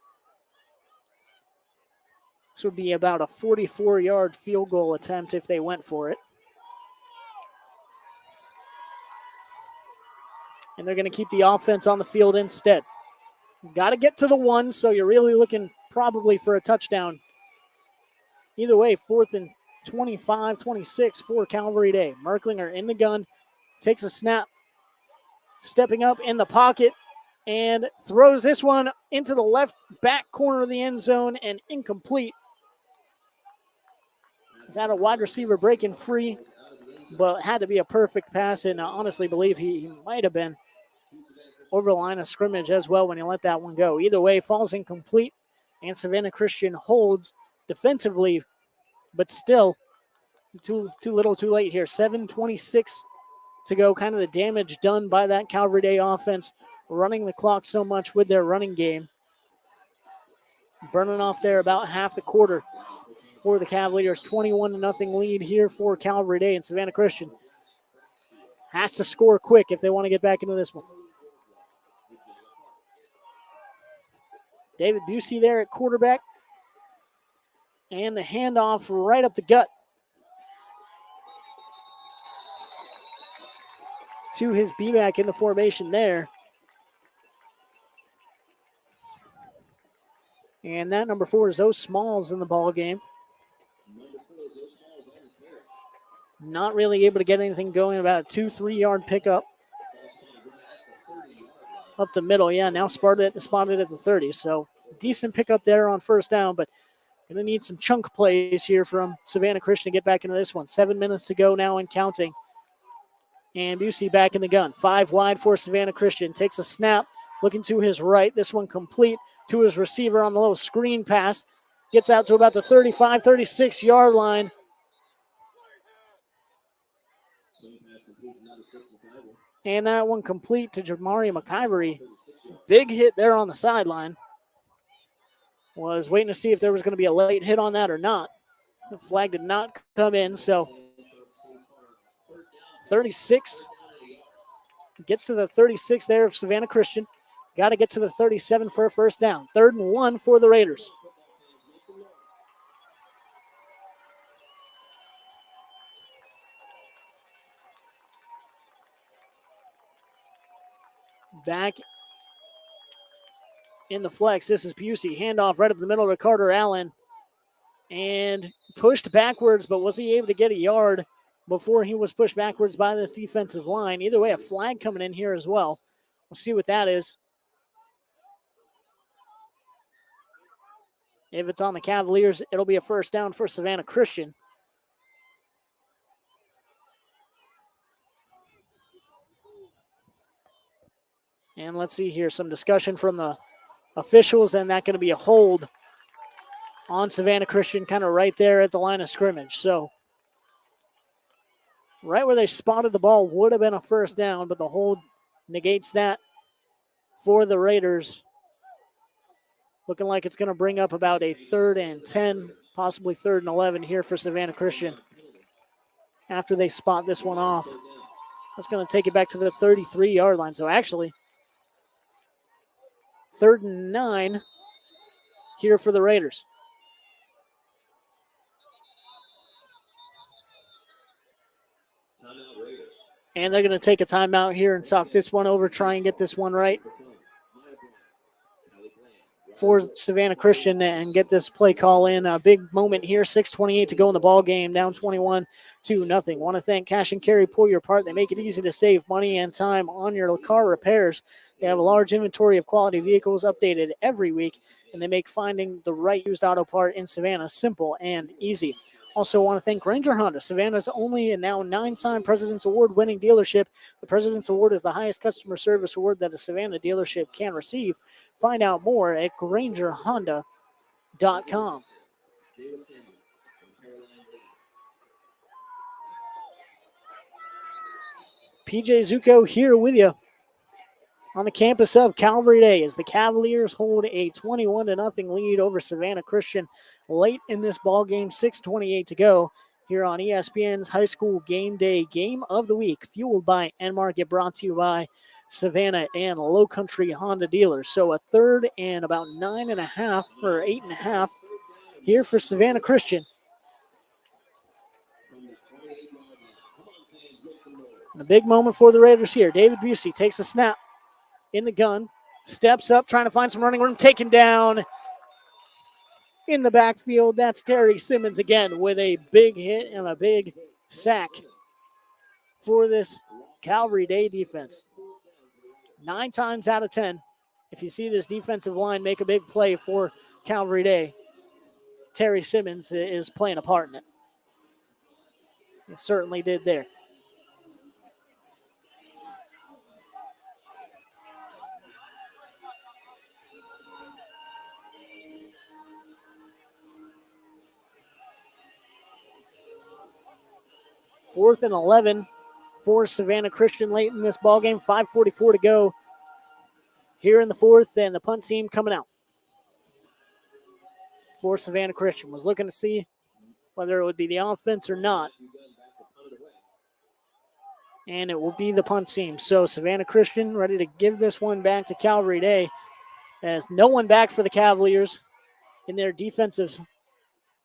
This would be about a 44-yard field goal attempt if they went for it. And they're going to keep the offense on the field instead. Got to get to the 1, so you're really looking probably for a touchdown. Either way, 4th and 25, 26 for Calvary Day. Merklinger in the gun, takes a snap, stepping up in the pocket, and throws this one into the left back corner of the end zone and incomplete. He's had a wide receiver breaking free, but had to be a perfect pass, and I honestly believe he might have been over the line of scrimmage as well when he let that one go. Either way, falls incomplete, and Savannah Christian holds defensively, but still too little too late here. 7:26 to go, kind of the damage done by that Calvary Day offense, running the clock so much with their running game. Burning off there about half the quarter for the Cavaliers. 21-0 lead here for Calvary Day, and Savannah Christian has to score quick if they want to get back into this one. David Busey there at quarterback, and the handoff right up the gut to his B-back in the formation there. And that number 4 is Zoe Smalls in the ball game. Not really able to get anything going. About a 2-3 yard pickup up the middle. Yeah, now spotted at the 30. So decent pickup there on 1st down, but going to need some chunk plays here from Savannah Christian to get back into this one. 7 minutes to go now and counting. And Busey back in the gun. 5 wide for Savannah Christian. Takes a snap, looking to his right. This one complete to his receiver on the little screen pass. Gets out to about the 35, 36 yard line. And that one complete to Jamari McIvory. Big hit there on the sideline. Was waiting to see if there was going to be a late hit on that or not. The flag did not come in, so 36. Gets to the 36 there of Savannah Christian. Got to get to the 37 for a 1st down. 3rd and 1 for the Raiders. Back in the flex. This is Busey. Handoff right up the middle to Carter Allen. And pushed backwards, but was he able to get a yard before he was pushed backwards by this defensive line? Either way, a flag coming in here as well. We'll see what that is. If it's on the Cavaliers, it'll be a 1st down for Savannah Christian. And let's see here, some discussion from the officials, and that's going to be a hold on Savannah Christian, kind of right there at the line of scrimmage. So right where they spotted the ball would have been a 1st down, but the hold negates that for the Raiders. Looking like it's going to bring up about a 3rd and 10, possibly 3rd and 11 here for Savannah Christian after they spot this one off. That's going to take it back to the 33 yard line. So actually, 3rd and 9 here for the Raiders. Timeout Raiders. And they're going to take a timeout here and talk this one over, try and get this one right for Savannah Christian and get this play call in. A big moment here, 6:28 to go in the ball game, down 21-0. Want to thank Cash and Carry Pull Your Part. They make it easy to save money and time on your car repairs. They have a large inventory of quality vehicles updated every week, and they make finding the right used auto part in Savannah simple and easy. Also want to thank Ranger Honda, Savannah's only and now 9-time President's Award-winning dealership. The President's Award is the highest customer service award that a Savannah dealership can receive. Find out more at GrangerHonda.com. PJ Zuko here with you on the campus of Calvary Day as the Cavaliers hold a 21-0 lead over Savannah Christian late in this ball game. 6:28 to go here on ESPN's High School Game Day Game of the Week, fueled by N-Market, brought to you by Savannah and Low Country Honda dealers. So a third and about 9.5 or 8.5 here for Savannah Christian. And a big moment for the Raiders here. David Busey takes a snap in the gun, steps up, trying to find some running room, taken down in the backfield. That's Terry Simmons again with a big hit and a big sack for this Calvary Day defense. 9 times out of 10, if you see this defensive line make a big play for Calvary Day, Terry Simmons is playing a part in it. He certainly did there. Fourth and 11 for Savannah Christian late in this ballgame. 5:44 to go here in the fourth, and the punt team coming out for Savannah Christian. Was looking to see whether it would be the offense or not, and it will be the punt team. So Savannah Christian ready to give this one back to Calvary Day, as no one back for the Cavaliers in their defensive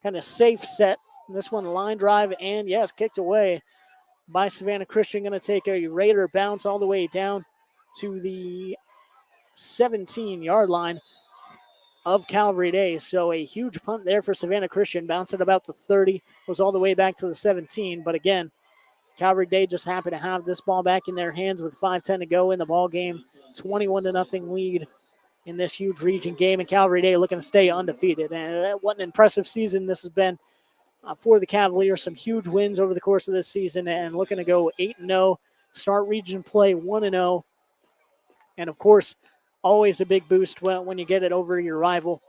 kind of safe set. This one line drive, and yes, kicked away by Savannah Christian. Going to take a Raider bounce all the way down to the 17-yard line of Calvary Day. So a huge punt there for Savannah Christian. Bounced at about the 30, goes all the way back to the 17. But again, Calvary Day just happened to have this ball back in their hands with 5:10 to go in the ball game. 21-0 lead in this huge region game. And Calvary Day looking to stay undefeated. And what an impressive season this has been for the Cavaliers. Some huge wins over the course of this season, and looking to go 8-0, start region play 1-0. And of course, always a big boost when you get it over your rival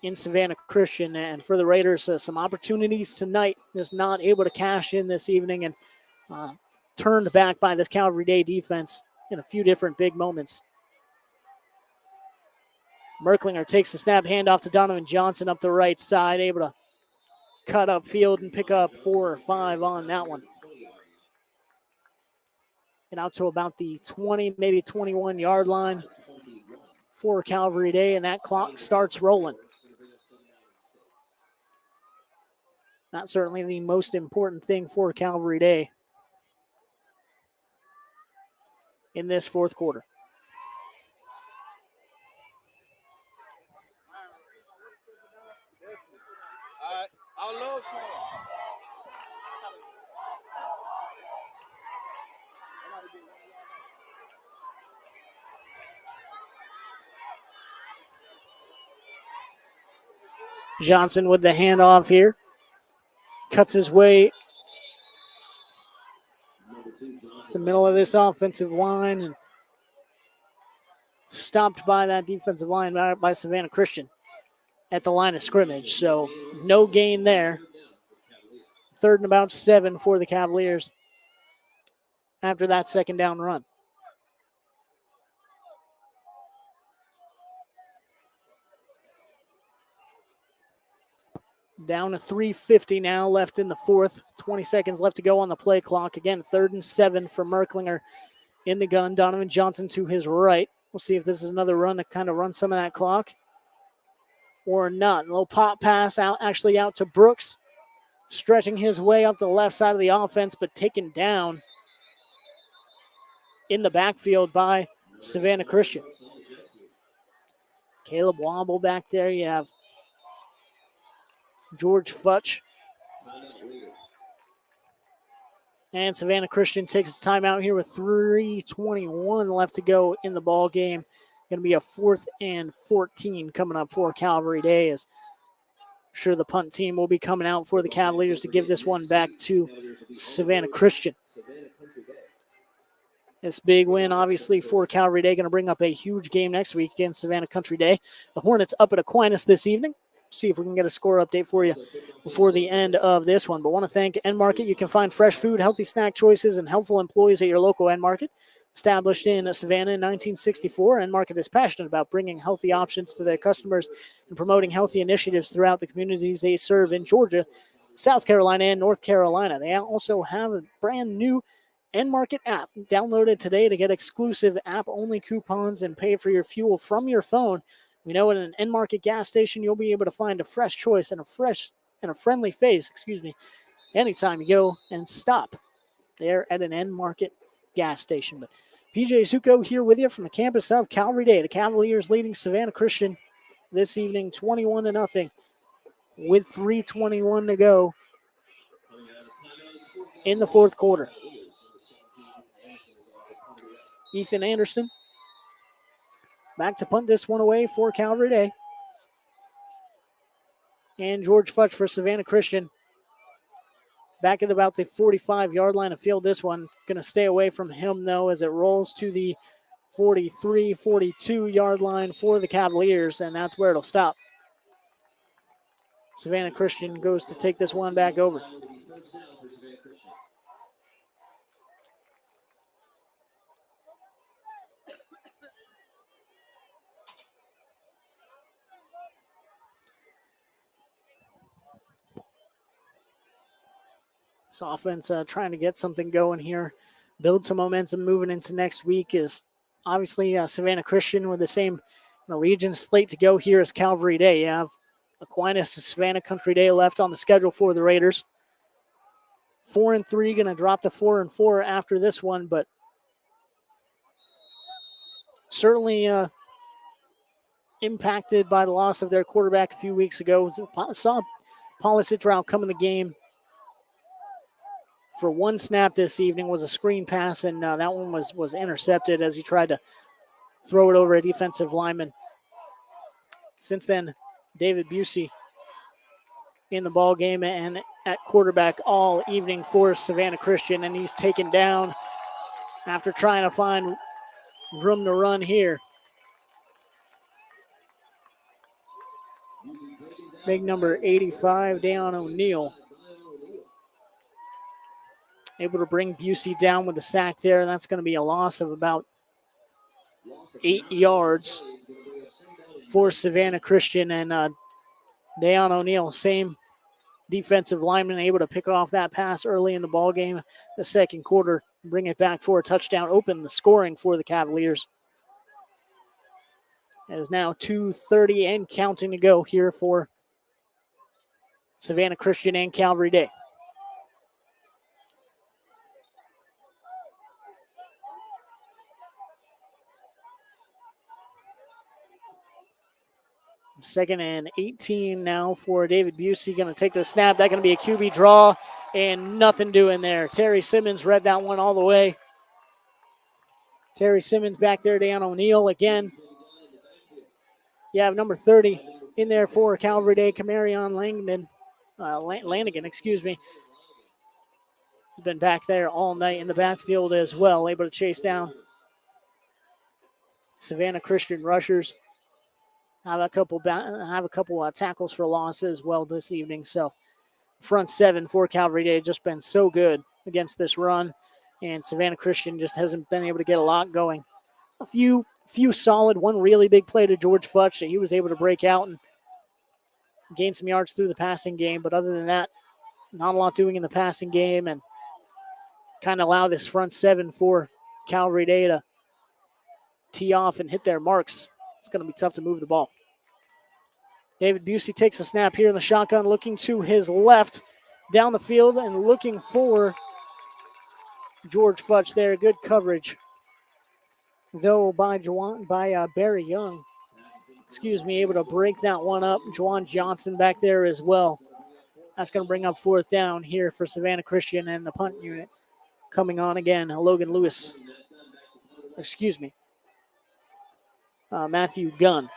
in Savannah Christian. And for the Raiders, some opportunities tonight, just not able to cash in this evening, and turned back by this Calvary Day defense in a few different big moments. Merklinger takes the snap, handoff to Donovan Johnson up the right side, able to cut up field and pick up 4 or 5 on that one. And out to about the 20, maybe 21-yard line for Calvary Day, and that clock starts rolling. Not certainly the most important thing for Calvary Day in this fourth quarter. I love you. Johnson with the handoff here. Cuts his way to the middle of this offensive line and stopped by that defensive line by Savannah Christian at the line of scrimmage. So no gain there. 3rd and about 7 for the Cavaliers after that second down run. Down to 3:50 now left in the fourth. 20 seconds left to go on the play clock. Again, 3rd and 7 for Merklinger in the gun. Donovan Johnson to his right. We'll see if this is another run to kind of run some of that clock or not. A little pop pass out to Brooks. stretching his way up the left side of the offense, but taken down in the backfield by Savannah Christian. Caleb Womble back there. You have George Futch. And Savannah Christian takes its timeout here with 3:21 left to go in the ball game. Going to be a 4th and 14 coming up for Calvary Day. As I'm sure the punt team will be coming out for the Cavaliers to give this one back to Savannah Christian. This big win, obviously, for Calvary Day, going to bring up a huge game next week against Savannah Country Day. The Hornets up at Aquinas this evening. See if we can get a score update for you before the end of this one. But want to thank End Market. You can find fresh food, healthy snack choices, and helpful employees at your local End Market. Established in Savannah in 1964, End Market is passionate about bringing healthy options to their customers and promoting healthy initiatives throughout the communities they serve in Georgia, South Carolina, and North Carolina. They also have a brand new End Market app. Download it today to get exclusive app-only coupons and pay for your fuel from your phone. We know at an End Market gas station, you'll be able to find a fresh choice and a friendly face, anytime you go and stop there at an End Market gas station. But PJ Zuko here with you from the campus of Calvary Day. The Cavaliers leading Savannah Christian this evening 21-0 with 3:21 to go in the fourth quarter. Ethan Anderson back to punt this one away for Calvary Day. And George Futch for Savannah Christian. Back at about the 45-yard line of field. This one going to stay away from him, though, as it rolls to the 43, 42-yard line for the Cavaliers, and that's where it'll stop. Savannah Christian goes to take this one back over. This offense trying to get something going here, build some momentum moving into next week. Is obviously Savannah Christian with the same region slate to go here as Calvary Day. You have Aquinas and Savannah Country Day left on the schedule for the Raiders. 4-3, going to drop to 4-4 after this one, but certainly impacted by the loss of their quarterback a few weeks ago. Saw Paulus Itrow come in the game for one snap this evening, was a screen pass, and that one was intercepted as he tried to throw it over a defensive lineman. Since then, David Busey in the ball game and at quarterback all evening for Savannah Christian, and he's taken down after trying to find room to run here. Big number 85, Dayon O'Neal, able to bring Busey down with the sack there, and that's going to be a loss of about 8 yards for Savannah Christian. And Dayon O'Neal, same defensive lineman, able to pick off that pass early in the ball game, the second quarter, bring it back for a touchdown, open the scoring for the Cavaliers. It is now 2:30 and counting to go here for Savannah Christian and Calvary Day. Second and 18 now for David Busey. Going to take the snap. That's going to be a QB draw and nothing doing there. Terry Simmons read that one all the way. Terry Simmons back there, Dan O'Neal again. You have number 30 in there for Calvary Day, Camarion Lanigan, excuse me. He's been back there all night in the backfield as well, able to chase down Savannah Christian rushers. Have a couple tackles for loss as well this evening. So front seven for Calvary Day just been so good against this run, and Savannah Christian just hasn't been able to get a lot going. A few solid, one really big play to George Futch that he was able to break out and gain some yards through the passing game. But other than that, not a lot doing in the passing game, and kind of allow this front seven for Calvary Day to tee off and hit their marks. It's going to be tough to move the ball. David Busey takes a snap here in the shotgun, looking to his left. down the field and looking for George Futch there. Good coverage, though, by Barry Young. Able to break that one up. Juwan Johnson back there as well. That's going to bring up fourth down here for Savannah Christian and the punt unit. Coming on again, Logan Lewis. Matthew Gunn.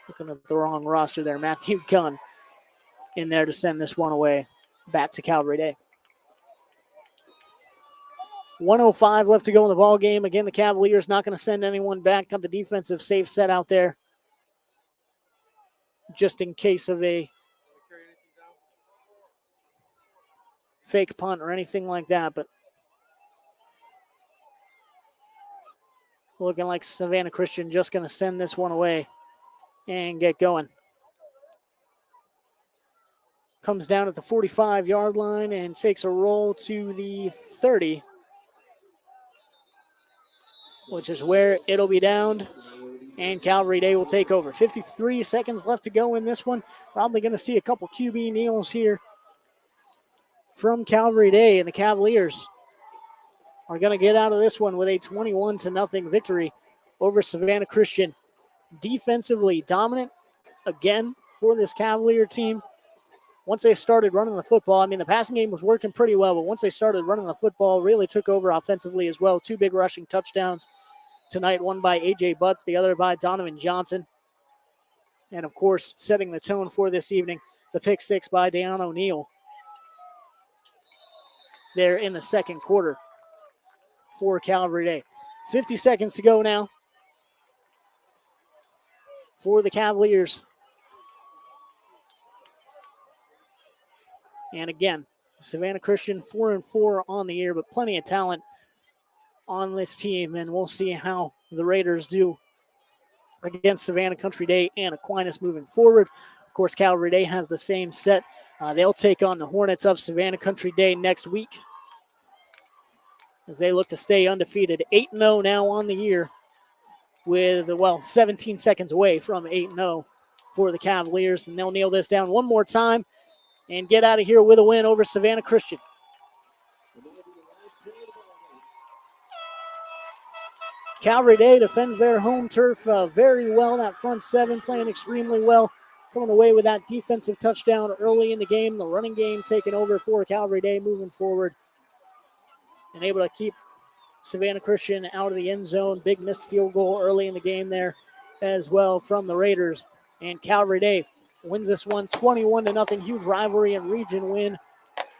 Looking at the wrong roster there. Matthew Gunn in there to send this one away. Back to Calvary Day. 1:05 left to go in the ball game. Again, the Cavaliers not going to send anyone back. Got the defensive safe set out there, just in case of a fake punt or anything like that. But looking like Savannah Christian just going to send this one away and get going. Comes down at the 45-yard line and takes a roll to the 30, which is where it'll be downed, and Calvary Day will take over. 53 seconds left to go in this one. Probably going to see a couple QB kneels here from Calvary Day, and the Cavaliers are going to get out of this one with a 21-0 victory over Savannah Christian. Defensively dominant again for this Cavalier team. Once they started running the football, the passing game was working pretty well, but once they started running the football, really took over offensively as well. 2 big rushing touchdowns tonight, one by A.J. Butts, the other by Donovan Johnson. And, of course, setting the tone for this evening, the pick 6 by Deion O'Neill there in the second quarter for Calvary Day. 50 seconds to go now for the Cavaliers. And again, Savannah Christian 4-4 on the year, but plenty of talent on this team, and we'll see how the Raiders do against Savannah Country Day and Aquinas moving forward. Of course, Calvary Day has the same set. They'll take on the Hornets of Savannah Country Day next week as they look to stay undefeated. 8-0 now on the year with, 17 seconds away from 8-0 for the Cavaliers, and they'll nail this down one more time and get out of here with a win over Savannah Christian. Calvary Day defends their home turf very well. That front seven playing extremely well. Coming away with that defensive touchdown early in the game. The running game taking over for Calvary Day moving forward. And able to keep Savannah Christian out of the end zone. Big missed field goal early in the game there as well from the Raiders. And Calvary Day wins this one 21-0. Huge rivalry and region win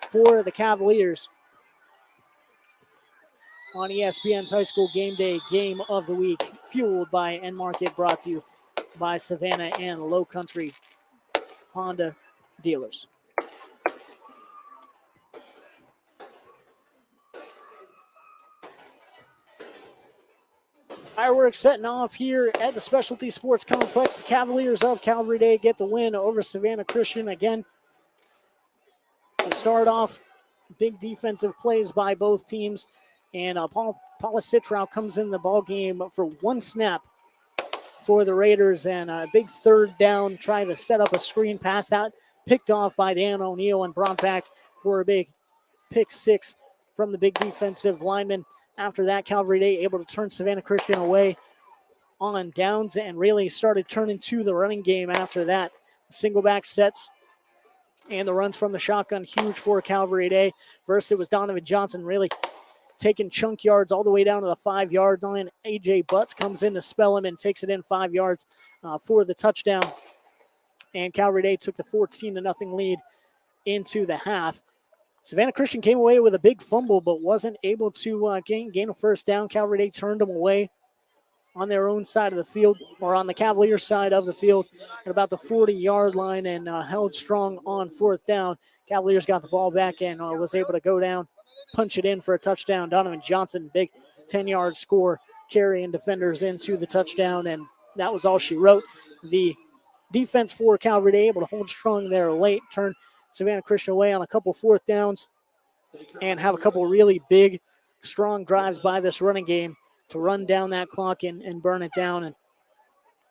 for the Cavaliers on ESPN's High School Game Day Game of the Week, fueled by End Market, brought to you by Savannah and Low Country Honda dealers. Fireworks setting off here at the Specialty Sports Complex. The Cavaliers of Calvary Day get the win over Savannah Christian. Again, to start off, big defensive plays by both teams. And Paula Citrow comes in the ball game for one snap for the Raiders, and a big third down, trying to set up a screen pass that picked off by Dan O'Neill and brought back for a big pick 6 from the big defensive lineman. After that, Calvary Day able to turn Savannah Christian away on downs and really started turning to the running game after that. Single back sets and the runs from the shotgun, huge for Calvary Day. First, it was Donovan Johnson really taking chunk yards all the way down to the 5-yard line. A.J. Butts comes in to spell him and takes it in 5 yards for the touchdown. And Calvary Day took the 14-0 lead into the half. Savannah Christian came away with a big fumble, but wasn't able to gain a first down. Calvary Day turned them away on their own side of the field, or on the Cavalier side of the field, at about the 40-yard line, and held strong on fourth down. Cavaliers got the ball back and was able to go down, punch it in for a touchdown. Donovan Johnson, big 10-yard score, carrying defenders into the touchdown, and that was all she wrote. The defense for Calvary Day able to hold strong there late, turn Savannah Christian away on a couple fourth downs, and have a couple really big, strong drives by this running game to run down that clock and burn it down. And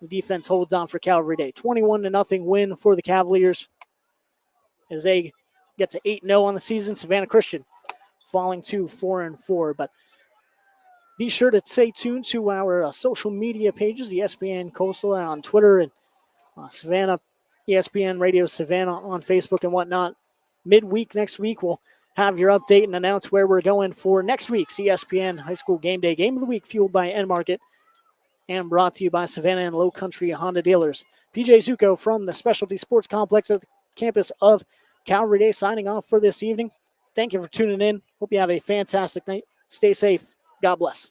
the defense holds on for Calvary Day. 21-0 win for the Cavaliers as they get to 8-0 on the season. Savannah Christian falling to 4-4. But be sure to stay tuned to our social media pages, ESPN Coastal on Twitter and Savannah, ESPN Radio Savannah on Facebook and whatnot. Midweek next week, we'll have your update and announce where we're going for next week's ESPN High School Game Day Game of the Week, fueled by N Market and brought to you by Savannah and Low Country Honda dealers. PJ Zuko from the Specialty Sports Complex at the campus of Calvary Day signing off for this evening. Thank you for tuning in. Hope you have a fantastic night. Stay safe. God bless.